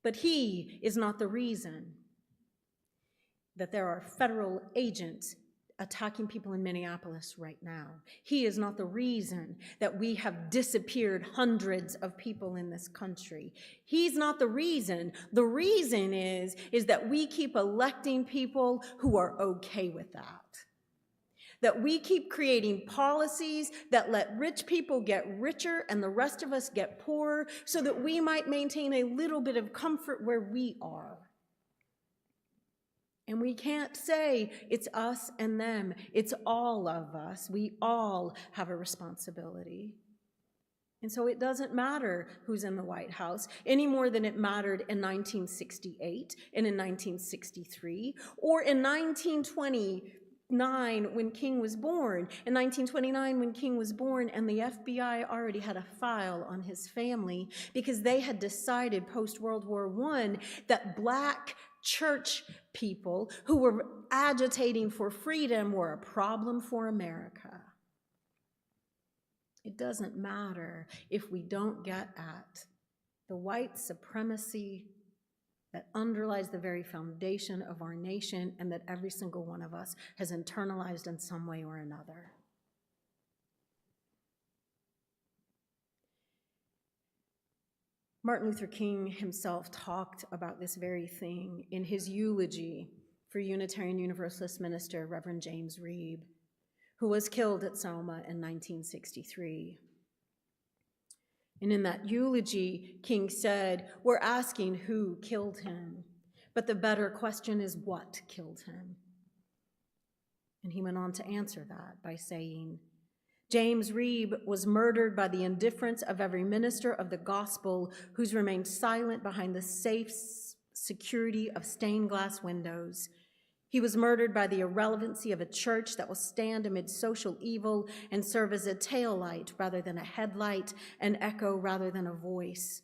But he is not the reason. that there are federal agents attacking people in Minneapolis right now. He is not the reason that we have disappeared hundreds of people in this country. He's not the reason. The reason is that we keep electing people who are okay with that. That we keep creating policies that let rich people get richer and the rest of us get poorer so that we might maintain a little bit of comfort where we are. And we can't say it's us and them. It's all of us. We all have a responsibility. And so it doesn't matter who's in the White House any more than it mattered in 1968 and in 1963 or in 1929 when King was born. In 1929 when King was born, and the FBI already had a file on his family because they had decided post-World War I that Black church people who were agitating for freedom were a problem for America. It doesn't matter if we don't get at the white supremacy that underlies the very foundation of our nation and that every single one of us has internalized in some way or another. Martin Luther King himself talked about this very thing in his eulogy for Unitarian Universalist minister Reverend James Reeb, who was killed at Selma in 1963. And in that eulogy, King said, "We're asking who killed him, but the better question is what killed him." And he went on to answer that by saying, James Reeb was murdered by the indifference of every minister of the gospel who's remained silent behind the safe security of stained glass windows. He was murdered by the irrelevancy of a church that will stand amid social evil and serve as a taillight rather than a headlight, an echo rather than a voice.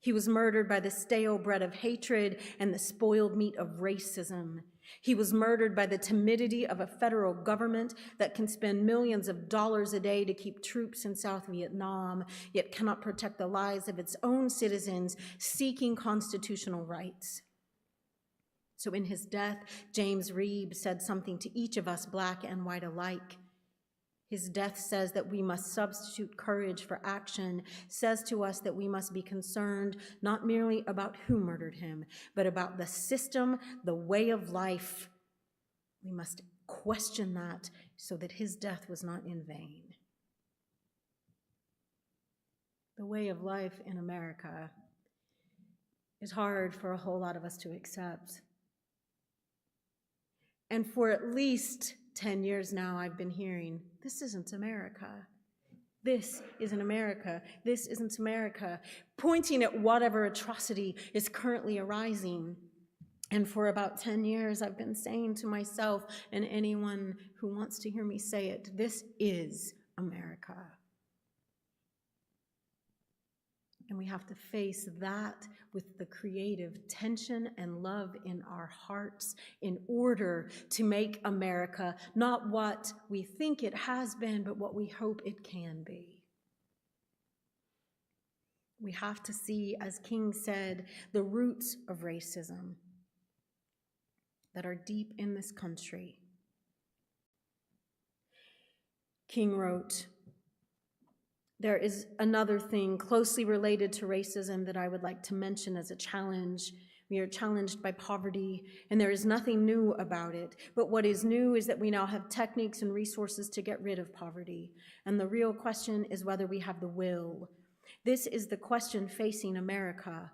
He was murdered by the stale bread of hatred and the spoiled meat of racism. He was murdered by the timidity of a federal government that can spend millions of dollars a day to keep troops in South Vietnam, yet cannot protect the lives of its own citizens seeking constitutional rights. So in his death, James Reeb said something to each of us, Black and white alike. His death says that we must substitute courage for action, says to us that we must be concerned not merely about who murdered him, but about the system, the way of life. We must question that so that his death was not in vain. The way of life in America is hard for a whole lot of us to accept. And for at least 10 years now, I've been hearing, this isn't America. This isn't America. This isn't America, pointing at whatever atrocity is currently arising. And for about 10 years, I've been saying to myself and anyone who wants to hear me say it, this is America. And we have to face that with the creative tension and love in our hearts in order to make America not what we think it has been, but what we hope it can be. We have to see, as King said, the roots of racism that are deep in this country. King wrote, "There is another thing closely related to racism that I would like to mention as a challenge. We are challenged by poverty, and there is nothing new about it. But what is new is that we now have techniques and resources to get rid of poverty. And the real question is whether we have the will. This is the question facing America.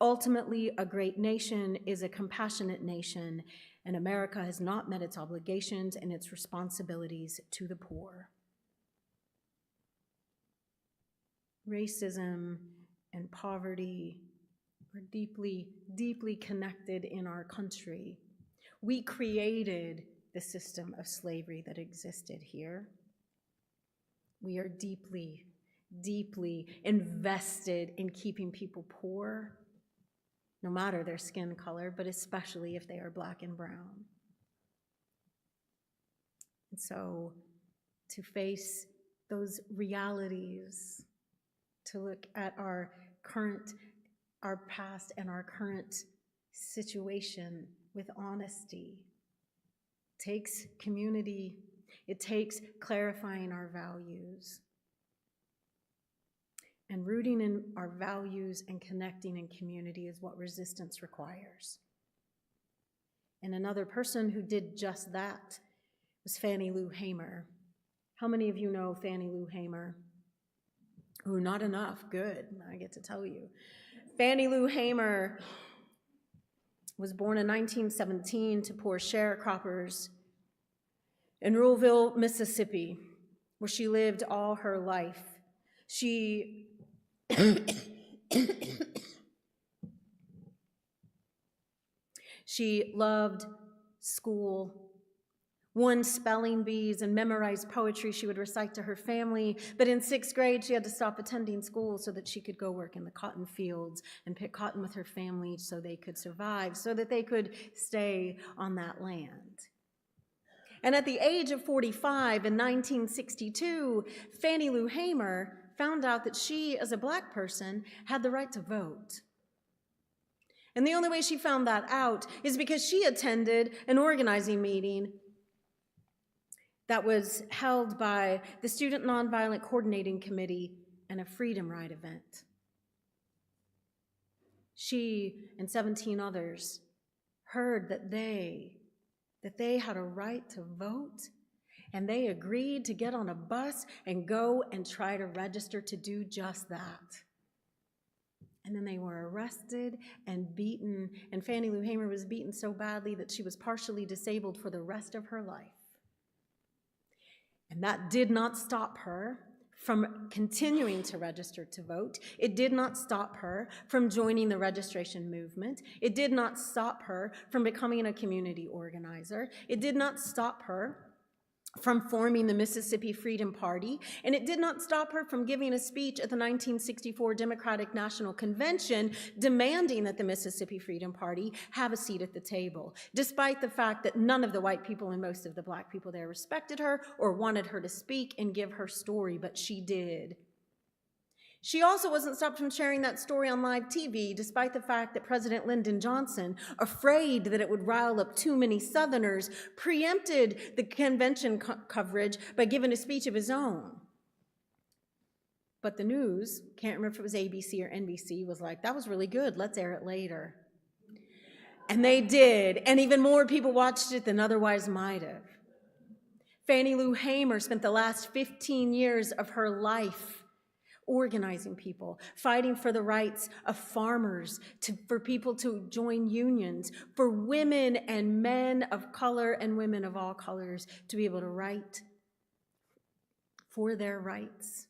Ultimately, a great nation is a compassionate nation, and America has not met its obligations and its responsibilities to the poor." Racism and poverty are deeply, deeply connected in our country. We created the system of slavery that existed here. We are deeply, deeply invested in keeping people poor, no matter their skin color, but especially if they are Black and brown. And so to face those realities, to look at our past and our current situation with honesty. It takes community. It takes clarifying our values. And rooting in our values and connecting in community is what resistance requires. And another person who did just that was Fannie Lou Hamer. How many of you know Fannie Lou Hamer? Ooh, not enough. Good. I get to tell you. Fannie Lou Hamer was born in 1917 to poor sharecroppers in Ruleville, Mississippi, where she lived all her life. She loved school, won spelling bees, and memorized poetry she would recite to her family. But in 6th grade, she had to stop attending school so that she could go work in the cotton fields and pick cotton with her family so they could survive, so that they could stay on that land. And at the age of 45 in 1962, Fannie Lou Hamer found out that she, as a Black person, had the right to vote. And the only way she found that out is because she attended an organizing meeting that was held by the Student Nonviolent Coordinating Committee and a Freedom Ride event. She and 17 others heard that they had a right to vote, and they agreed to get on a bus and go and try to register to do just that. And then they were arrested and beaten, and Fannie Lou Hamer was beaten so badly that she was partially disabled for the rest of her life. And that did not stop her from continuing to register to vote. It did not stop her from joining the registration movement. It did not stop her from becoming a community organizer. It did not stop her from forming the Mississippi Freedom Party, and it did not stop her from giving a speech at the 1964 Democratic National Convention demanding that the Mississippi Freedom Party have a seat at the table, despite the fact that none of the white people and most of the Black people there respected her or wanted her to speak and give her story, but she did. She also wasn't stopped from sharing that story on live TV, despite the fact that President Lyndon Johnson, afraid that it would rile up too many Southerners, preempted the convention coverage by giving a speech of his own. But the news, can't remember if it was ABC or NBC, was like, that was really good, let's air it later. And they did, and even more people watched it than otherwise might have. Fannie Lou Hamer spent the last 15 years of her life organizing people, fighting for the rights of farmers, for people to join unions, for women and men of color and women of all colors to be able to write for their rights.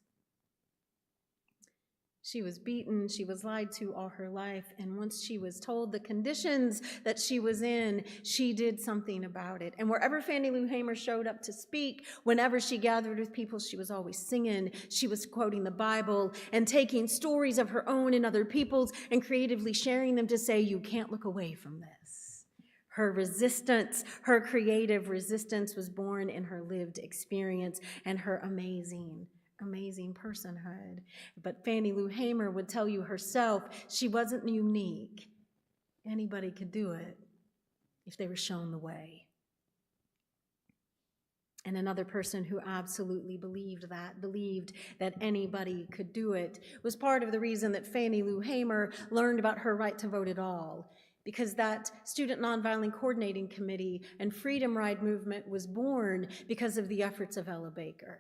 She was beaten, she was lied to all her life, and once she was told the conditions that she was in, she did something about it. And wherever Fannie Lou Hamer showed up to speak, whenever she gathered with people, she was always singing, she was quoting the Bible, and taking stories of her own and other people's, and creatively sharing them to say, you can't look away from this. Her resistance, her creative resistance was born in her lived experience and her amazing personhood. But Fannie Lou Hamer would tell you herself she wasn't unique. Anybody could do it if they were shown the way. And another person who absolutely believed that anybody could do it, was part of the reason that Fannie Lou Hamer learned about her right to vote at all. Because that Student Nonviolent Coordinating Committee and Freedom Ride movement was born because of the efforts of Ella Baker.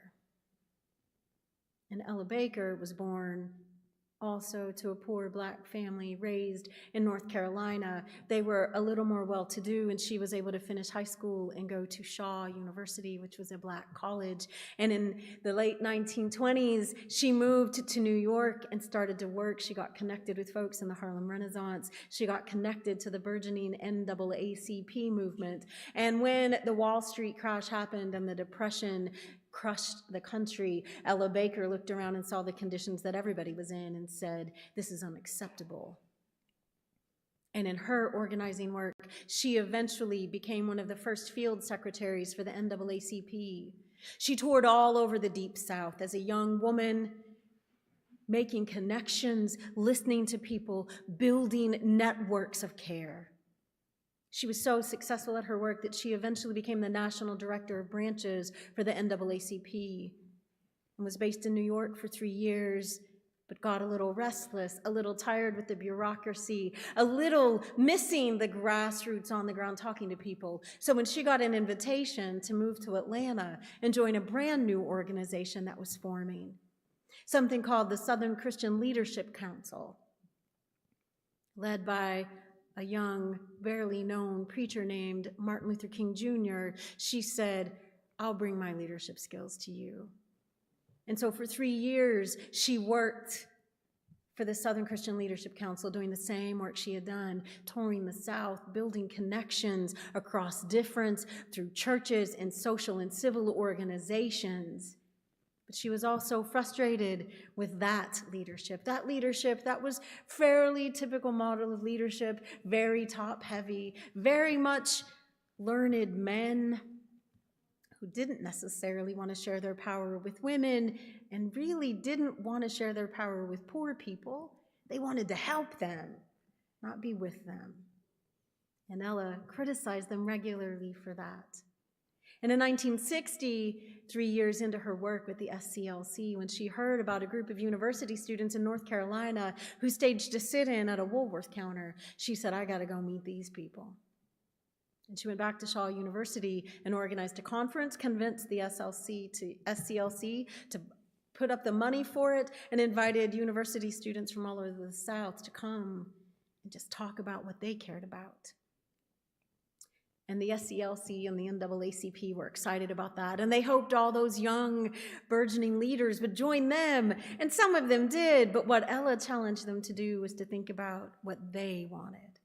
And Ella Baker was born also to a poor Black family raised in North Carolina. They were a little more well-to-do, and she was able to finish high school and go to Shaw University, which was a Black college. And in the late 1920s, she moved to New York and started to work. She got connected with folks in the Harlem Renaissance. She got connected to the burgeoning NAACP movement. And when the Wall Street crash happened and the Depression crushed the country, Ella Baker looked around and saw the conditions that everybody was in and said, this is unacceptable. And in her organizing work, she eventually became one of the first field secretaries for the NAACP. She toured all over the Deep South as a young woman, making connections, listening to people, building networks of care. She was so successful at her work that she eventually became the national director of branches for the NAACP and was based in New York for 3 years, but got a little restless, a little tired with the bureaucracy, a little missing the grassroots on the ground talking to people. So when she got an invitation to move to Atlanta and join a brand new organization that was forming, something called the Southern Christian Leadership Council, led by a young, barely known preacher named Martin Luther King Jr., she said, "I'll bring my leadership skills to you." And so for 3 years, she worked for the Southern Christian Leadership Council, doing the same work she had done, touring the South, building connections across difference through churches and social and civil organizations. But she was also frustrated with that leadership that was fairly typical model of leadership, very top-heavy, very much learned men who didn't necessarily want to share their power with women and really didn't want to share their power with poor people. They wanted to help them, not be with them. And Ella criticized them regularly for that. And in 1960, 3 years into her work with the SCLC, when she heard about a group of university students in North Carolina who staged a sit-in at a Woolworth counter, she said, "I got to go meet these people." And she went back to Shaw University and organized a conference, convinced the SCLC to put up the money for it, and invited university students from all over the South to come and just talk about what they cared about. And the SCLC and the NAACP were excited about that, and they hoped all those young, burgeoning leaders would join them, and some of them did, but what Ella challenged them to do was to think about what they wanted.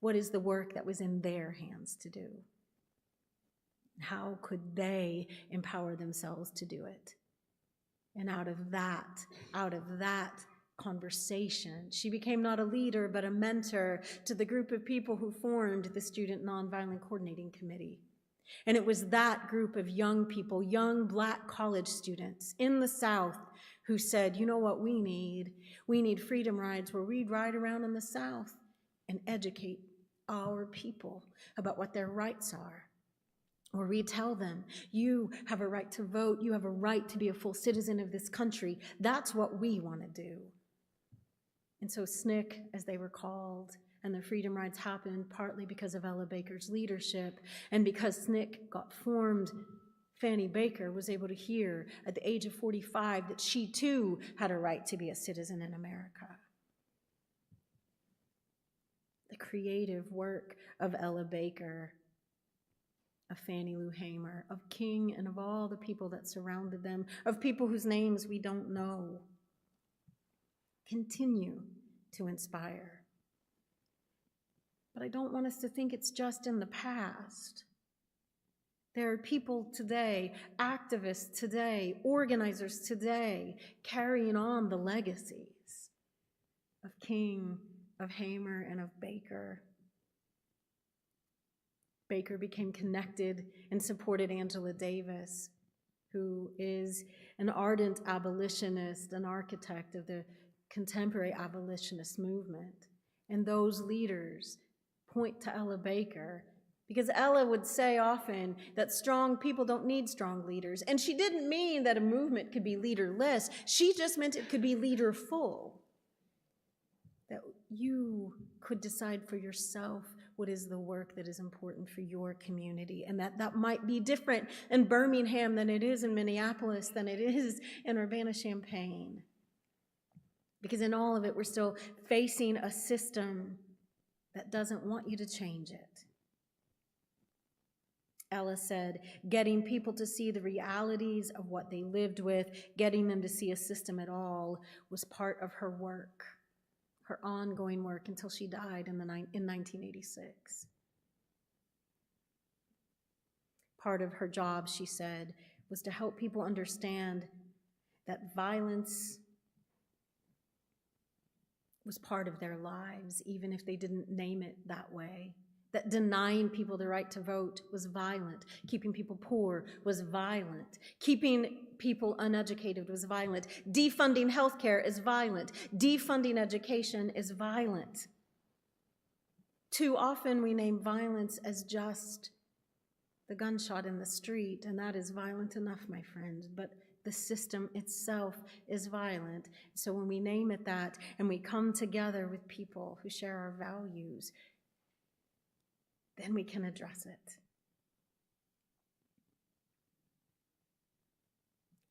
What is the work that was in their hands to do? How could they empower themselves to do it? And out of that conversation, she became not a leader, but a mentor to the group of people who formed the Student Nonviolent Coordinating Committee. And it was that group of young people, young Black college students in the South, who said, "You know what we need? We need freedom rides where we'd ride around in the South and educate our people about what their rights are. Or we tell them, you have a right to vote, you have a right to be a full citizen of this country. That's what we want to do." And so SNCC, as they were called, and the Freedom Rides happened partly because of Ella Baker's leadership, and because SNCC got formed, Fannie Baker was able to hear at the age of 45 that she too had a right to be a citizen in America. The creative work of Ella Baker, of Fannie Lou Hamer, of King, and of all the people that surrounded them, of people whose names we don't know, continue to inspire. But I don't want us to think it's just in the past. There are people today, activists today, organizers today, carrying on the legacies of King, of Hamer, and of Baker. Baker became connected and supported Angela Davis, who is an ardent abolitionist, an architect of the contemporary abolitionist movement. And those leaders point to Ella Baker, because Ella would say often that strong people don't need strong leaders. And she didn't mean that a movement could be leaderless. She just meant it could be leaderful. That you could decide for yourself what is the work that is important for your community, and that might be different in Birmingham than it is in Minneapolis, than it is in Urbana-Champaign. Because in all of it, we're still facing a system that doesn't want you to change it. Ella said, getting people to see the realities of what they lived with, getting them to see a system at all, was part of her work, her ongoing work until she died in 1986. Part of her job, she said, was to help people understand that violence was part of their lives, even if they didn't name it that way. That denying people the right to vote was violent. Keeping people poor was violent. Keeping people uneducated was violent. Defunding healthcare is violent. Defunding education is violent. Too often we name violence as just the gunshot in the street, and that is violent enough, my friend, but the system itself is violent. So when we name it that and we come together with people who share our values, then we can address it.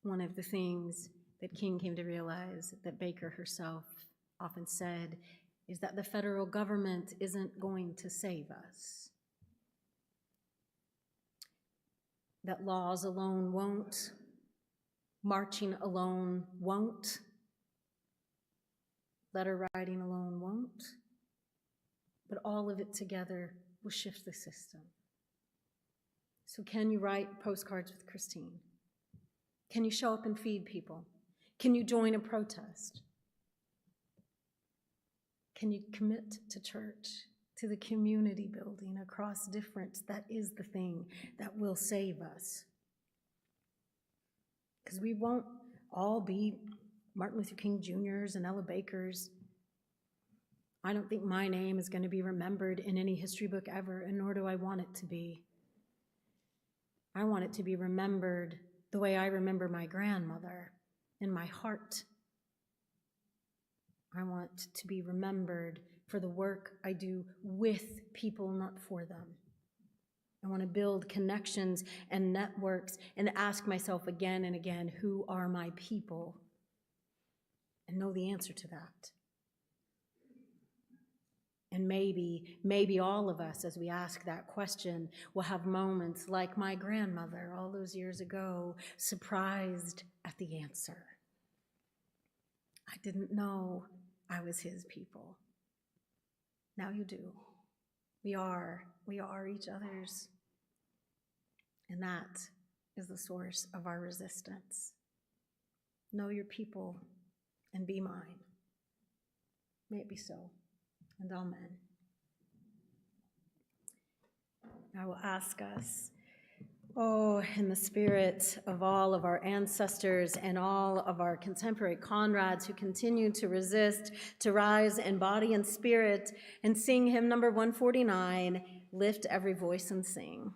One of the things that King came to realize, that Baker herself often said, is that the federal government isn't going to save us. That laws alone won't, marching alone won't, letter writing alone won't, but all of it together will shift the system. So can you write postcards with Christine? Can you show up and feed people? Can you join a protest? Can you commit to church, to the community building across difference? That is the thing that will save us. Because we won't all be Martin Luther King Jr.'s and Ella Bakers. I don't think my name is going to be remembered in any history book ever, and nor do I want it to be. I want it to be remembered the way I remember my grandmother, in my heart. I want to be remembered for the work I do with people, not for them. I want to build connections and networks and ask myself again and again, who are my people? And know the answer to that. And maybe all of us, as we ask that question, will have moments like my grandmother all those years ago, surprised at the answer. I didn't know I was his people. Now you do. We are each other's. And that is the source of our resistance. Know your people and be mine. May it be so, and amen. I will ask us, in the spirit of all of our ancestors and all of our contemporary comrades who continue to resist, to rise in body and spirit, and sing hymn number 149, Lift Every Voice and Sing.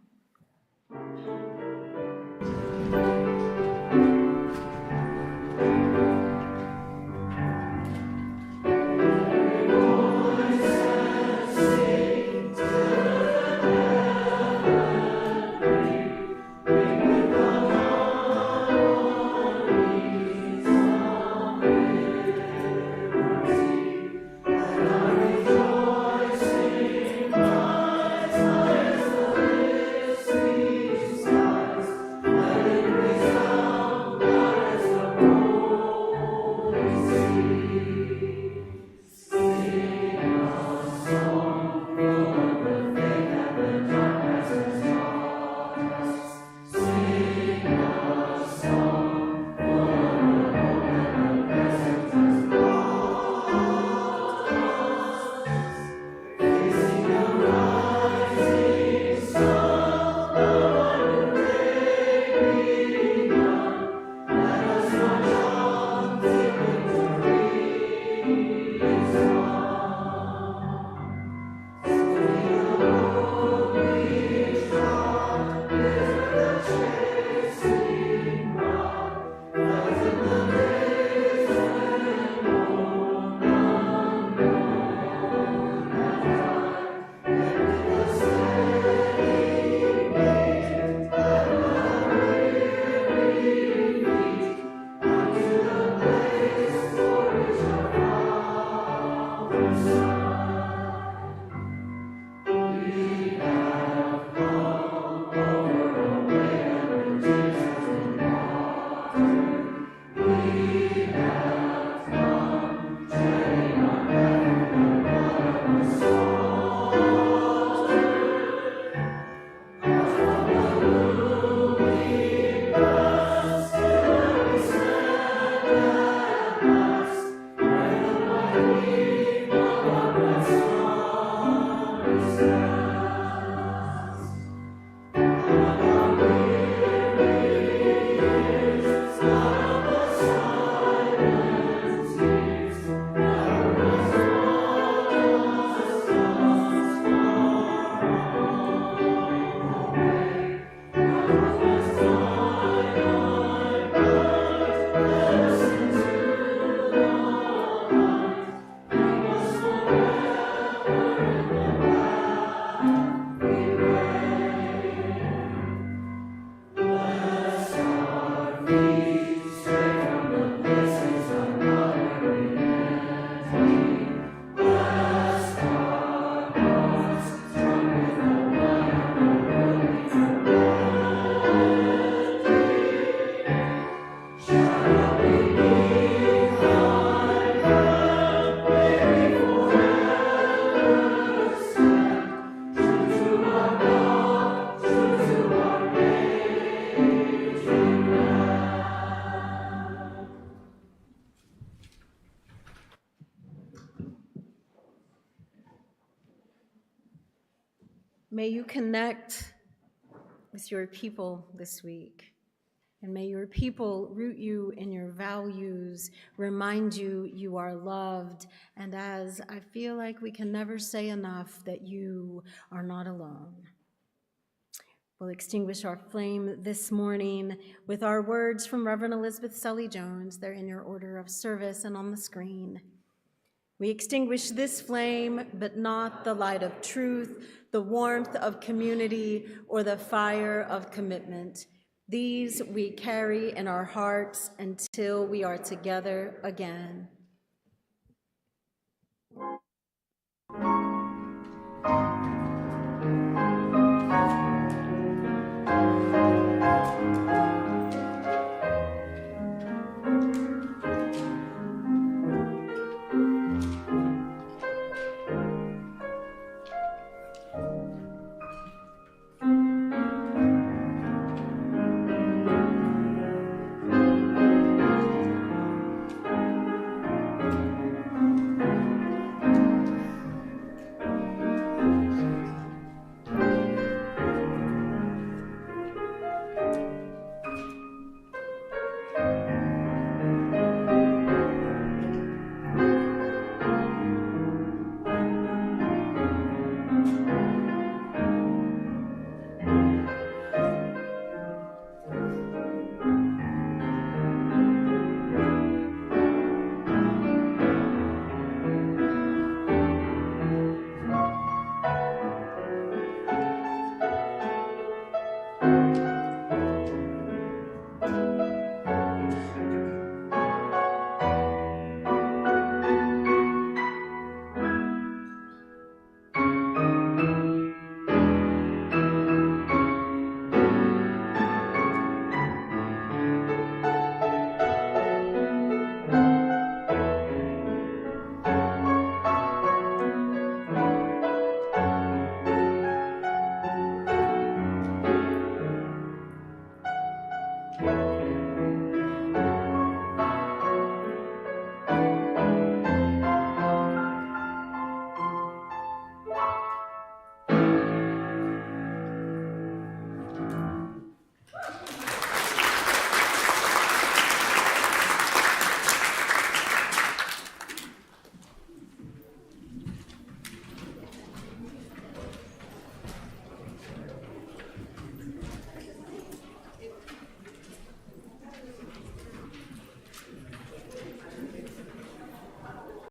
May you connect with your people this week. And may your people root you in your values, remind you you are loved, and as I feel like we can never say enough, that you are not alone. We'll extinguish our flame this morning with our words from Reverend Elizabeth Sully Jones. They're in your order of service and on the screen. We extinguish this flame, but not the light of truth, the warmth of community, or the fire of commitment. These we carry in our hearts until we are together again.